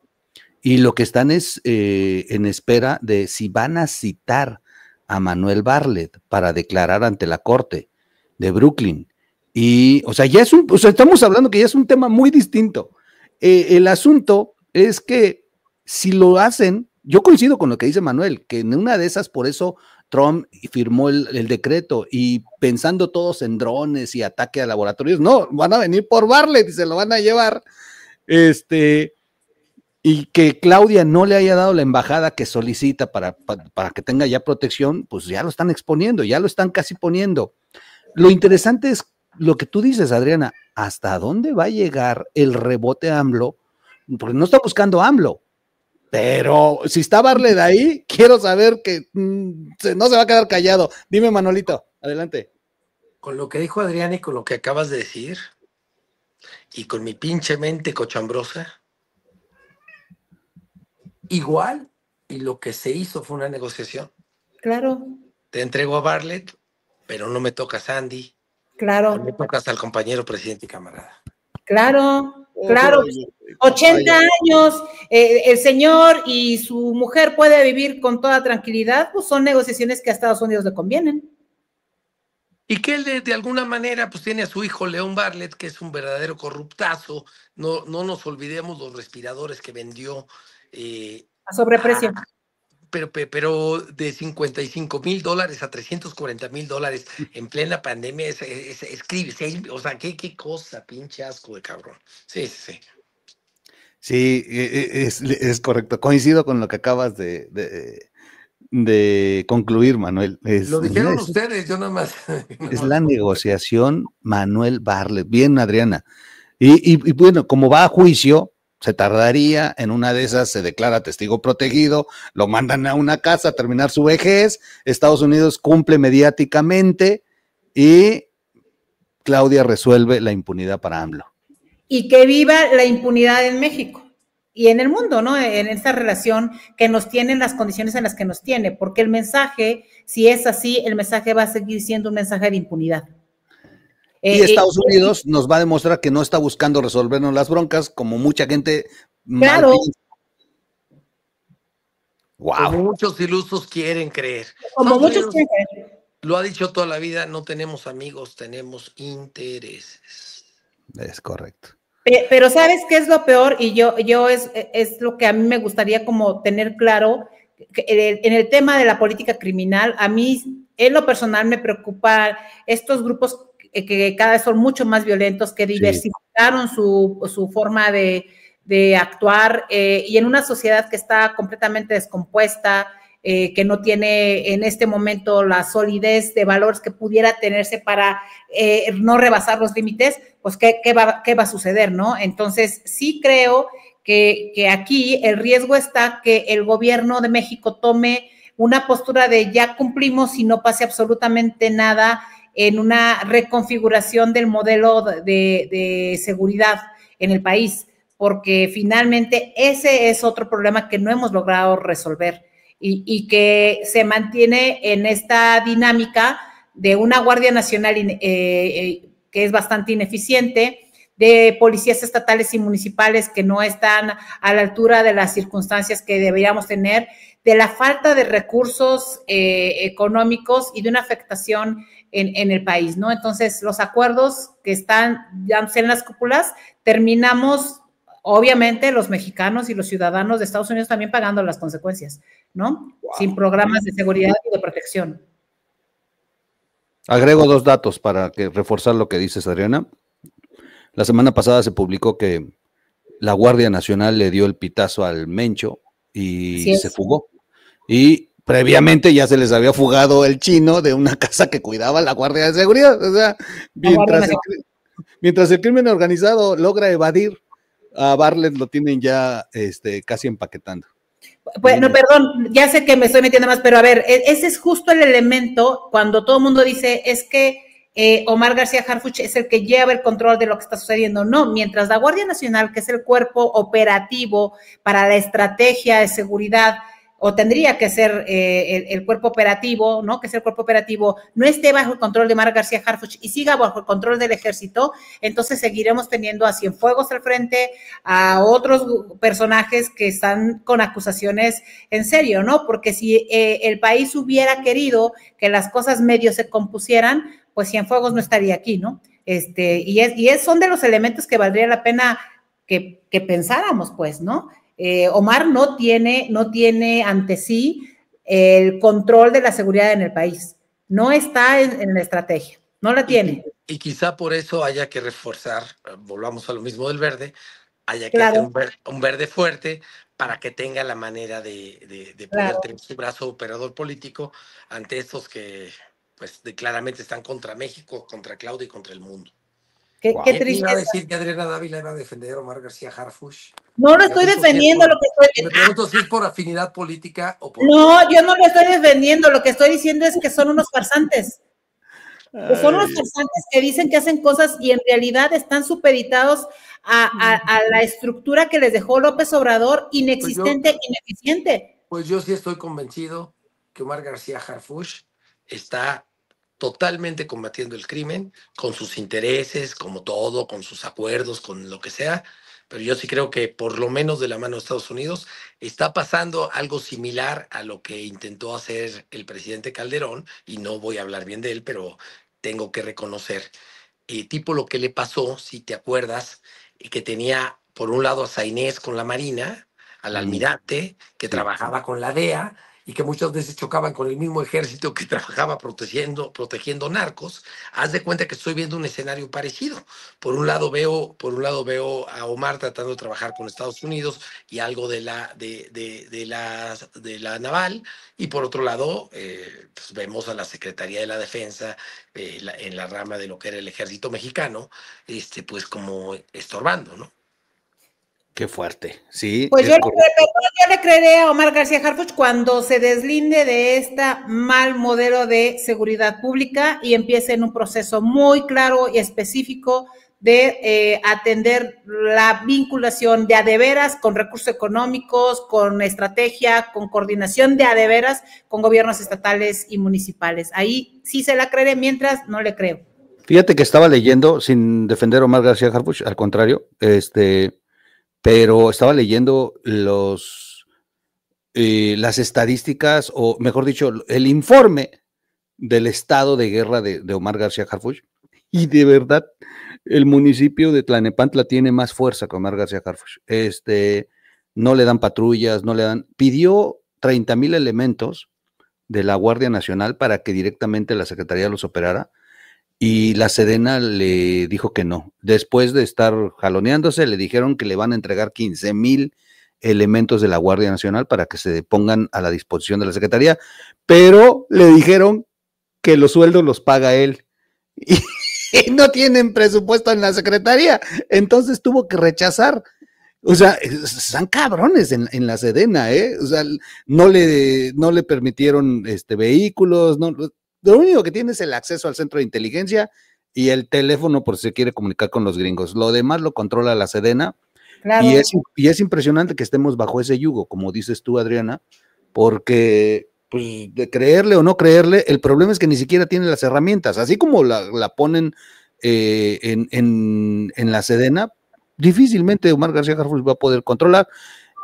y lo que están es en espera de si van a citar a Manuel Barlet para declarar ante la corte de Brooklyn. Y, o sea, estamos hablando que ya es un tema muy distinto. El asunto es que si lo hacen, yo coincido con lo que dice Manuel, que en una de esas, por eso Trump firmó el decreto, y pensando todos en drones y ataque a laboratorios, no, van a venir por Barlet y se lo van a llevar, y que Claudia no le haya dado la embajada que solicita para que tenga ya protección, pues ya lo están exponiendo, ya lo están casi poniendo. Lo interesante es lo que tú dices, Adriana, ¿hasta dónde va a llegar el rebote AMLO? Porque no está buscando AMLO, pero si está Barlet ahí, quiero saber que no se va a quedar callado. Dime, Manolito, adelante. Con lo que dijo Adrián y con lo que acabas de decir, y con mi pinche mente cochambrosa, igual, y lo que se hizo fue una negociación. Claro. Te entrego a Barlet, pero no me tocas a Andy. Claro. No me tocas al compañero presidente y camarada. Claro, claro. 80 años, el señor y su mujer puede vivir con toda tranquilidad, pues son negociaciones que a Estados Unidos le convienen. Y que él de alguna manera pues tiene a su hijo León Barlet, que es un verdadero corruptazo. No nos olvidemos los respiradores que vendió. A sobreprecio. Pero de $55,000 a $340,000 en plena pandemia, escribe, o sea, qué cosa, pinche asco de cabrón. Sí. Sí, es correcto. Coincido con lo que acabas de concluir, Manuel. Lo dijeron ustedes, yo nada más. Es la negociación Manuel Barlet. Bien, Adriana. Y bueno, como va a juicio, se tardaría, en una de esas se declara testigo protegido, lo mandan a una casa a terminar su vejez, Estados Unidos cumple mediáticamente y Claudia resuelve la impunidad para AMLO. Y que viva la impunidad en México y en el mundo, ¿no? En esta relación que nos tiene, en las condiciones en las que nos tiene, porque el mensaje, si es así, el mensaje va a seguir siendo un mensaje de impunidad. Y Estados Unidos nos va a demostrar que no está buscando resolvernos las broncas, como mucha gente. Claro. Wow. Como muchos ilusos quieren creer. Como muchos quieren creer. Lo ha dicho toda la vida, no tenemos amigos, tenemos intereses. Es correcto. Pero ¿sabes qué es lo peor? Y yo es lo que a mí me gustaría como tener claro, que en el tema de la política criminal, a mí en lo personal me preocupa estos grupos que cada vez son mucho más violentos, que diversificaron su forma de actuar, y en una sociedad que está completamente descompuesta, que no tiene en este momento la solidez de valores que pudiera tenerse para no rebasar los límites, pues ¿qué va a suceder, ¿no? Entonces, sí creo que aquí el riesgo está que el gobierno de México tome una postura de ya cumplimos y no pase absolutamente nada en una reconfiguración del modelo de seguridad en el país, porque finalmente ese es otro problema que no hemos logrado resolver y que se mantiene en esta dinámica de una Guardia Nacional que es bastante ineficiente, de policías estatales y municipales que no están a la altura de las circunstancias que deberíamos tener, de la falta de recursos económicos y de una afectación en el país, ¿no? Entonces, los acuerdos que están ya en las cúpulas, terminamos, obviamente, los mexicanos y los ciudadanos de Estados Unidos también pagando las consecuencias, ¿no? Wow. Sin programas de seguridad y de protección. Agrego 2 datos para reforzar lo que dices, Adriana. La semana pasada se publicó que la Guardia Nacional le dio el pitazo al Mencho y se fugó. Y previamente ya se les había fugado el chino de una casa que cuidaba la Guardia de Seguridad. O sea, mientras el crimen organizado logra evadir, a Bartlett lo tienen ya casi empaquetando. Bueno, perdón, ya sé que me estoy metiendo más, pero a ver, ese es justo el elemento cuando todo el mundo dice, es que Omar García Harfuch es el que lleva el control de lo que está sucediendo. No, mientras la Guardia Nacional, que es el cuerpo operativo para la estrategia de seguridad, o tendría que ser el cuerpo operativo, ¿no? Que es el cuerpo operativo, no esté bajo el control de Omar García Harfuch y siga bajo el control del ejército, entonces seguiremos teniendo a Cienfuegos al frente, a otros personajes que están con acusaciones en serio, ¿no? Porque si el país hubiera querido que las cosas medio se compusieran, pues Cienfuegos no estaría aquí, ¿no? Son de los elementos que valdría la pena que pensáramos, pues, ¿no? Omar no tiene ante sí el control de la seguridad en el país. No está en la estrategia, no la tiene. Y quizá por eso haya que reforzar, volvamos a lo mismo del verde, haya que hacer un verde fuerte para que tenga la manera de poder tener su brazo operador político ante estos que pues claramente están contra México, contra Claudia y contra el mundo. Qué tristeza. Iba a decir que Adriana Dávila iba a defender a Omar García Harfuch. No lo estoy defendiendo, lo que estoy... Me pregunto si es por afinidad política o por... No, yo no lo estoy defendiendo, lo que estoy diciendo es que son unos farsantes. Son unos farsantes que dicen que hacen cosas y en realidad están supeditados a la estructura que les dejó López Obrador, inexistente, ineficiente. Pues yo sí estoy convencido que Omar García Harfuch está totalmente combatiendo el crimen, con sus intereses, como todo, con sus acuerdos, con lo que sea, pero yo sí creo que por lo menos de la mano de Estados Unidos está pasando algo similar a lo que intentó hacer el presidente Calderón, y no voy a hablar bien de él, pero tengo que reconocer, tipo lo que le pasó, si te acuerdas, que tenía por un lado a Sainés con la Marina, al almirante, que trabajaba con la DEA, y que muchas veces chocaban con el mismo ejército que trabajaba protegiendo narcos. Haz de cuenta que estoy viendo un escenario parecido. Por un lado veo a Omar tratando de trabajar con Estados Unidos y algo de la naval, y por otro lado pues vemos a la Secretaría de la Defensa en la rama de lo que era el ejército mexicano, pues como estorbando, ¿no? Qué fuerte, sí. Pues yo le creeré a Omar García Harfuch cuando se deslinde de este mal modelo de seguridad pública y empiece en un proceso muy claro y específico de atender la vinculación de a de veras con recursos económicos, con estrategia, con coordinación de a de veras con gobiernos estatales y municipales. Ahí sí se la creeré, mientras no le creo. Fíjate que estaba leyendo, sin defender a Omar García Harfuch, al contrario, pero estaba leyendo las estadísticas, o mejor dicho, el informe del estado de guerra de Omar García Harfuch, y de verdad, el municipio de Tlanepantla tiene más fuerza que Omar García Harfuch. No le dan patrullas, pidió 30,000 elementos de la Guardia Nacional para que directamente la Secretaría los operara, y la Sedena le dijo que no. Después de estar jaloneándose, le dijeron que le van a entregar 15,000 elementos de la Guardia Nacional para que se pongan a la disposición de la Secretaría, pero le dijeron que los sueldos los paga él. Y no tienen presupuesto en la Secretaría, entonces tuvo que rechazar. O sea, están cabrones en la Sedena, ¿eh? O sea, no le permitieron vehículos, no, lo único que tiene es el acceso al centro de inteligencia y el teléfono por si se quiere comunicar con los gringos. Lo demás lo controla la Sedena. Claro. Y es impresionante que estemos bajo ese yugo, como dices tú, Adriana, porque pues, de creerle o no creerle, el problema es que ni siquiera tiene las herramientas. Así como la ponen en la Sedena, difícilmente Omar García Harfuch va a poder controlar,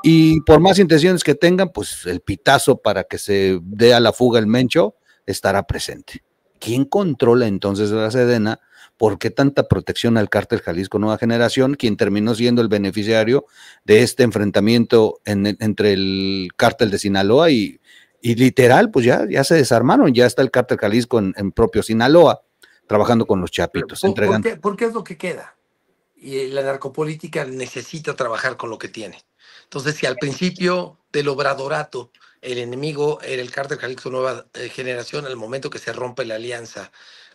y por más intenciones que tengan, pues el pitazo para que se dé a la fuga el Mencho estará presente. ¿Quién controla entonces la Sedena? ¿Por qué tanta protección al cártel Jalisco Nueva Generación, quien terminó siendo el beneficiario de este enfrentamiento entre el cártel de Sinaloa y literal, pues ya se desarmaron, ya está el cártel Jalisco en propio Sinaloa, trabajando con los chapitos. ¿Por qué es lo que queda? Y la narcopolítica necesita trabajar con lo que tiene. Entonces, si al principio del obradorato el enemigo era el cártel Jalisco Nueva Generación, al momento que se rompe la alianza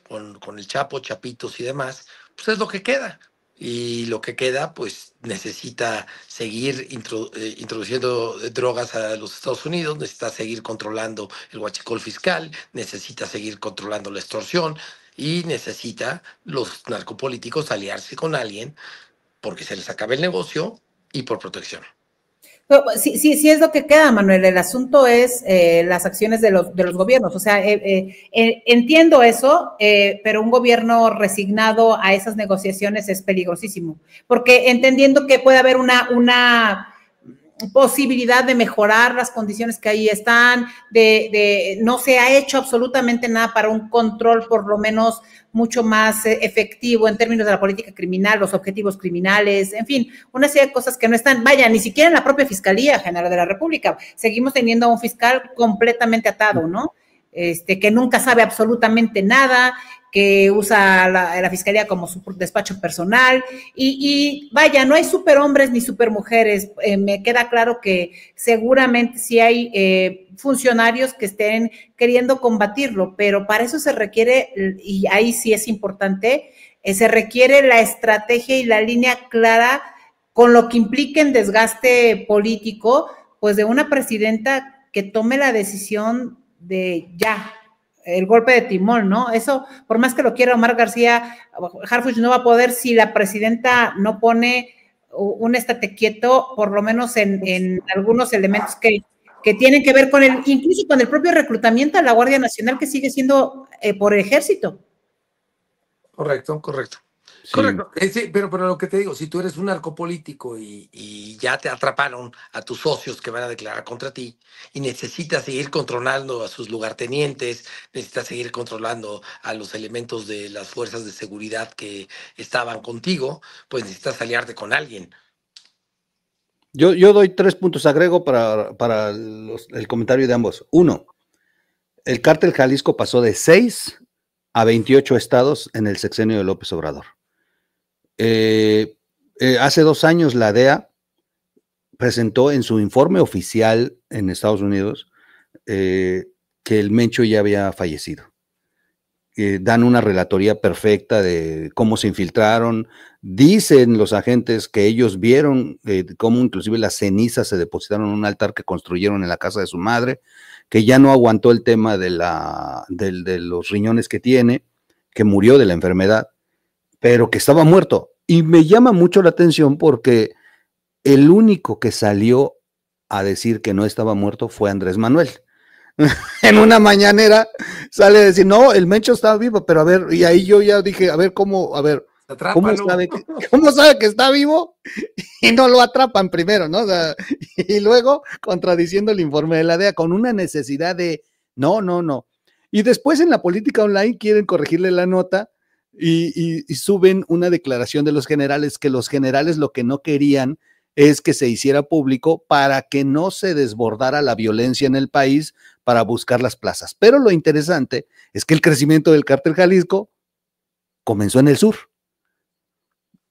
con el Chapo, Chapitos y demás, pues es lo que queda. Y lo que queda, pues necesita seguir introduciendo drogas a los Estados Unidos, necesita seguir controlando el huachicol fiscal, necesita seguir controlando la extorsión y necesita los narcopolíticos aliarse con alguien porque se les acaba el negocio y por protección. Sí es lo que queda, Manuel. El asunto es las acciones de los gobiernos. O sea, entiendo eso, pero un gobierno resignado a esas negociaciones es peligrosísimo, porque entendiendo que puede haber una posibilidad de mejorar las condiciones que ahí están, no se ha hecho absolutamente nada para un control por lo menos mucho más efectivo en términos de la política criminal, los objetivos criminales, en fin, una serie de cosas que no están, vaya, ni siquiera en la propia Fiscalía General de la República. Seguimos teniendo a un fiscal completamente atado, ¿no? Que nunca sabe absolutamente nada, que usa la Fiscalía como su despacho personal, y vaya, no hay superhombres ni supermujeres. Me queda claro que seguramente sí hay funcionarios que estén queriendo combatirlo, pero para eso se requiere, y ahí sí es importante, se requiere la estrategia y la línea clara con lo que implique en desgaste político, pues de una presidenta que tome la decisión de ya, el golpe de timón, ¿no? Eso, por más que lo quiera Omar García Harfuch, no va a poder si la presidenta no pone un estate quieto, por lo menos en algunos elementos que tienen que ver con incluso con el propio reclutamiento a la Guardia Nacional, que sigue siendo por ejército. Correcto. Sí. Correcto, sí, pero lo que te digo, si tú eres un narcopolítico y ya te atraparon a tus socios que van a declarar contra ti y necesitas seguir controlando a sus lugartenientes, necesitas seguir controlando a los elementos de las fuerzas de seguridad que estaban contigo, pues necesitas aliarte con alguien. Yo doy 3 puntos, agrego para el comentario de ambos. 1, el cártel Jalisco pasó de 6 a 28 estados en el sexenio de López Obrador. Hace 2 años la DEA presentó en su informe oficial en Estados Unidos que el Mencho ya había fallecido. Dan una relatoría perfecta de cómo se infiltraron. Dicen los agentes que ellos vieron cómo inclusive las cenizas se depositaron en un altar que construyeron en la casa de su madre, que ya no aguantó el tema de los riñones que tiene, que murió de la enfermedad, pero que estaba muerto. Y me llama mucho la atención porque el único que salió a decir que no estaba muerto fue Andrés Manuel. En una mañanera sale a decir, no, el Mencho estaba vivo, pero a ver, y ahí yo ya dije, a ver, ¿cómo sabe que está vivo? Y no lo atrapan primero, ¿no? O sea, y luego contradiciendo el informe de la DEA con una necesidad de, no. Y después en la política online quieren corregirle la nota y suben una declaración de los generales, que los generales lo que no querían es que se hiciera público para que no se desbordara la violencia en el país para buscar las plazas. Pero lo interesante es que el crecimiento del cártel Jalisco comenzó en el sur.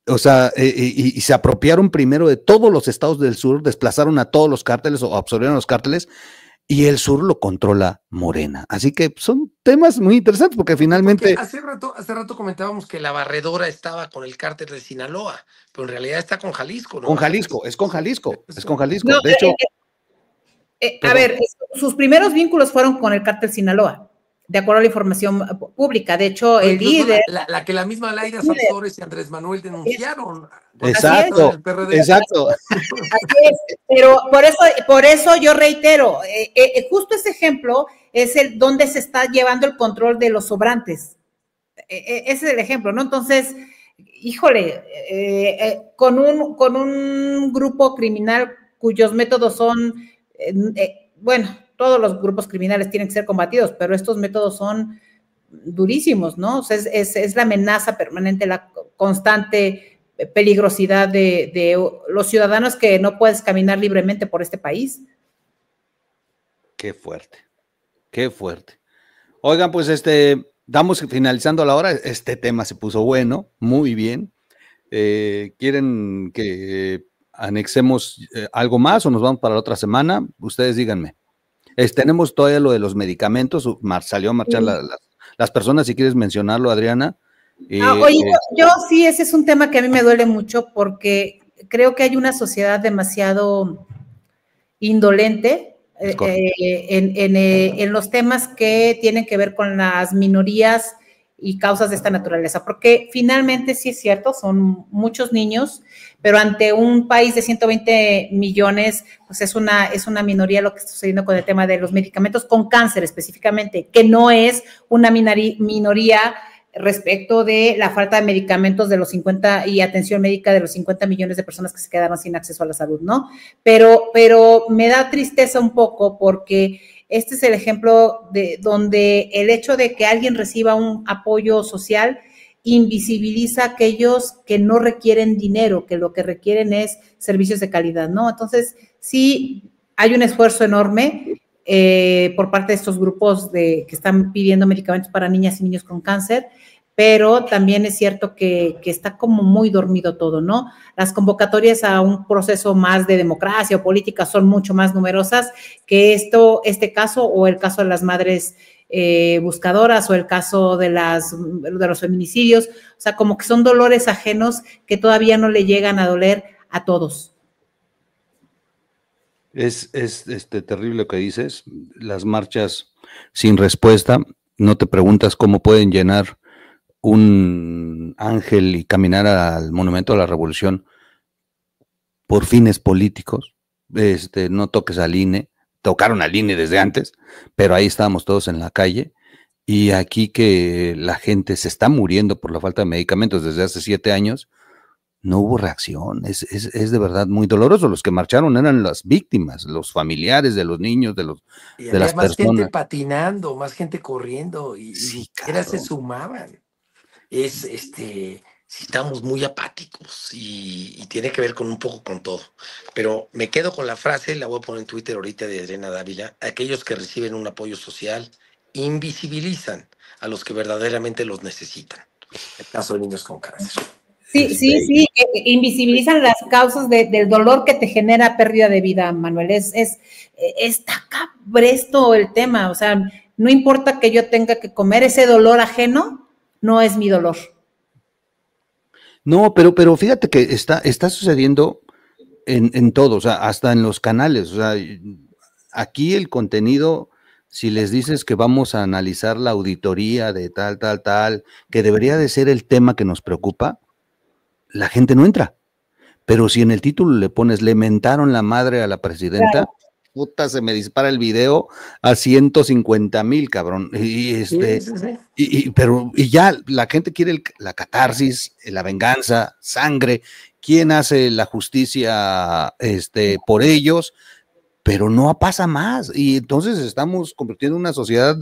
O sea, y se apropiaron primero de todos los estados del sur, desplazaron a todos los cárteles o absorbieron los cárteles, y el sur lo controla Morena. Así que son temas muy interesantes porque finalmente... Porque hace rato comentábamos que la barredora estaba con el cártel de Sinaloa, pero en realidad está con Jalisco, ¿no? Con Jalisco, es con Jalisco. No, de hecho... a ver, sus primeros vínculos fueron con el cártel Sinaloa, de acuerdo a la información pública. De hecho, el líder... La que la misma Laida Sansores y Andrés Manuel denunciaron. Exacto, exacto. Así es, pero por eso yo reitero, justo ese ejemplo es el donde se está llevando el control de los sobrantes. Ese es el ejemplo, ¿no? Entonces, híjole, con un grupo criminal cuyos métodos son, bueno, todos los grupos criminales tienen que ser combatidos, pero estos métodos son durísimos, ¿no? O sea, es la amenaza permanente, la constante peligrosidad de los ciudadanos, que no puedes caminar libremente por este país. Qué fuerte, qué fuerte. Oigan, pues damos finalizando la hora. Este tema se puso bueno, muy bien. ¿Quieren que anexemos algo más o nos vamos para la otra semana? Ustedes díganme. Tenemos todavía lo de los medicamentos, salió a marchar las personas, si quieres mencionarlo, Adriana. Oye, yo sí, ese es un tema que a mí me duele mucho porque creo que hay una sociedad demasiado indolente en los temas que tienen que ver con las minorías y causas de esta naturaleza, porque finalmente sí es cierto, son muchos niños, pero ante un país de 120 millones, pues es una minoría lo que está sucediendo con el tema de los medicamentos con cáncer específicamente, que no es una minoría respecto de la falta de medicamentos de los 50 y atención médica de los 50 millones de personas que se quedaron sin acceso a la salud, ¿no? Pero me da tristeza un poco porque este es el ejemplo de donde el hecho de que alguien reciba un apoyo social invisibiliza a aquellos que no requieren dinero, que lo que requieren es servicios de calidad, ¿no? Entonces, sí hay un esfuerzo enorme por parte de estos grupos que están pidiendo medicamentos para niñas y niños con cáncer, pero también es cierto que está como muy dormido todo, ¿no? Las convocatorias a un proceso más de democracia o política son mucho más numerosas que este caso o el caso de las madres buscadoras o el caso de los feminicidios, o sea, como que son dolores ajenos que todavía no le llegan a doler a todos. Es terrible lo que dices, las marchas sin respuesta, no te preguntas cómo pueden llenar un ángel y caminar al Monumento a la Revolución por fines políticos. No toques al INE, tocaron al INE desde antes, pero ahí estábamos todos en la calle, y aquí que la gente se está muriendo por la falta de medicamentos desde hace 7 años, no hubo reacción. Es de verdad muy doloroso. Los que marcharon eran las víctimas, los familiares de los niños, de las personas. Más gente patinando, más gente corriendo, y sí, claro, se sumaban. Sí, estamos muy apáticos y tiene que ver con un poco con todo. Pero me quedo con la frase, la voy a poner en Twitter ahorita, de Adriana Dávila: aquellos que reciben un apoyo social invisibilizan a los que verdaderamente los necesitan. El caso de niños con cáncer. Sí, invisibilizan las causas del dolor que te genera pérdida de vida, Manuel. Está cabresto el tema, o sea, no importa que yo tenga que comer, ese dolor ajeno no es mi dolor. No, pero fíjate que está sucediendo en todo, o sea, hasta en los canales, o sea, aquí el contenido, si les dices que vamos a analizar la auditoría de tal, que debería de ser el tema que nos preocupa, la gente no entra. Pero si en el título le pones "le mentaron la madre a la presidenta", claro, puta, se me dispara el video a 150,000, cabrón. Y ya la gente quiere la catarsis, la venganza, sangre. ¿Quién hace la justicia por ellos? Pero no pasa más. Y entonces estamos convirtiendo en una sociedad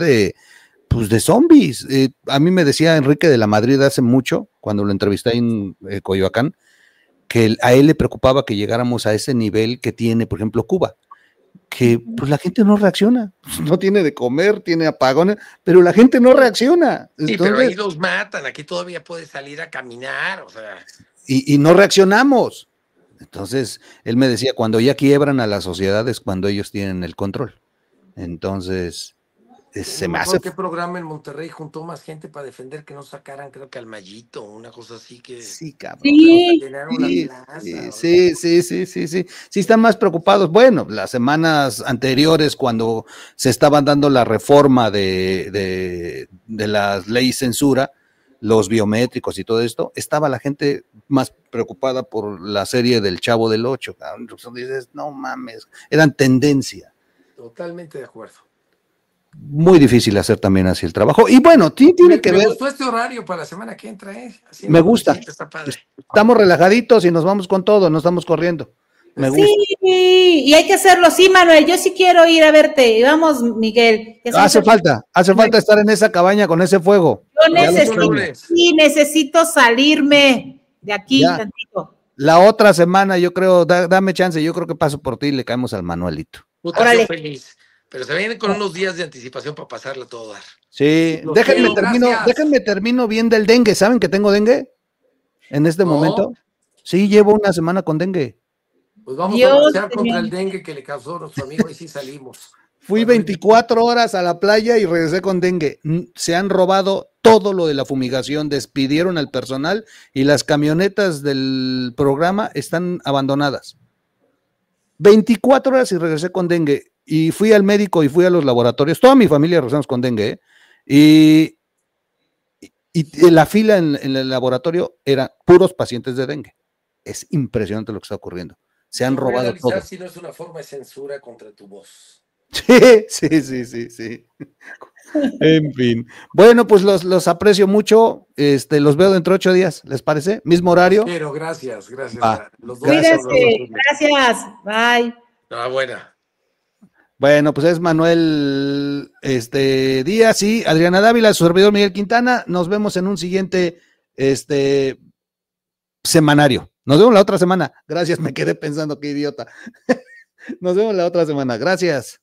Pues de zombies. A mí me decía Enrique de la Madrid hace mucho, cuando lo entrevisté en Coyoacán, que a él le preocupaba que llegáramos a ese nivel que tiene, por ejemplo, Cuba, que pues la gente no reacciona, no tiene de comer, tiene apagones, pero la gente no reacciona. Sí, Entonces, pero ahí los matan, aquí todavía puedes salir a caminar, o sea. y no reaccionamos. Entonces, él me decía, cuando ya quiebran a las sociedades, cuando ellos tienen el control. Entonces, se me hace... ¿Qué programa en Monterrey juntó más gente para defender que no sacaran, creo que al Mayito, una cosa así que... Sí, cabrón. Sí, Sí, están más preocupados. Bueno, las semanas anteriores, cuando se estaban dando la reforma de las leyes censura, los biométricos y todo esto, estaba la gente más preocupada por la serie del Chavo del Ocho. Dices, no mames, eran tendencia. Totalmente de acuerdo. Muy difícil hacer también así el trabajo. Y bueno, tiene que ver. Me gustó este horario para la semana que entra, Así me gusta. Está padre. Estamos relajaditos y nos vamos con todo, no estamos corriendo. Me gusta. Sí, y hay que hacerlo, sí, Manuel, yo sí quiero ir a verte. Vamos, Miguel. Hace falta estar en esa cabaña con ese fuego. Yo necesito salirme de aquí tantito. La otra semana, yo creo, dame chance, yo creo que paso por ti y le caemos al Manuelito. Órale. Feliz. Pero se vienen con unos días de anticipación para pasarla todo dar. Sí, déjenme termino bien del dengue. ¿Saben que tengo dengue en este momento? Sí, llevo una semana con dengue. Pues vamos a marchar contra el dengue que le causó nuestro amigo y sí salimos. Fui 24 horas a la playa y regresé con dengue. Se han robado todo lo de la fumigación, despidieron al personal y las camionetas del programa están abandonadas. 24 horas y regresé con dengue. Y fui al médico y fui a los laboratorios. Toda mi familia regresamos con dengue. Y la fila en el laboratorio eran puros pacientes de dengue. Es impresionante lo que está ocurriendo. Se han robado todo. Si no es una forma de censura contra tu voz. Sí. En fin. Bueno, pues los aprecio mucho. Los veo dentro de 8 días. ¿Les parece? Mismo horario. Pero gracias. Los dos gracias. Bye. Enhorabuena. Bueno, pues es Manuel Díaz y Adriana Dávila, su servidor Miguel Quintana. Nos vemos en un siguiente semanario. Nos vemos la otra semana. Gracias, me quedé pensando, qué idiota. Nos vemos la otra semana. Gracias.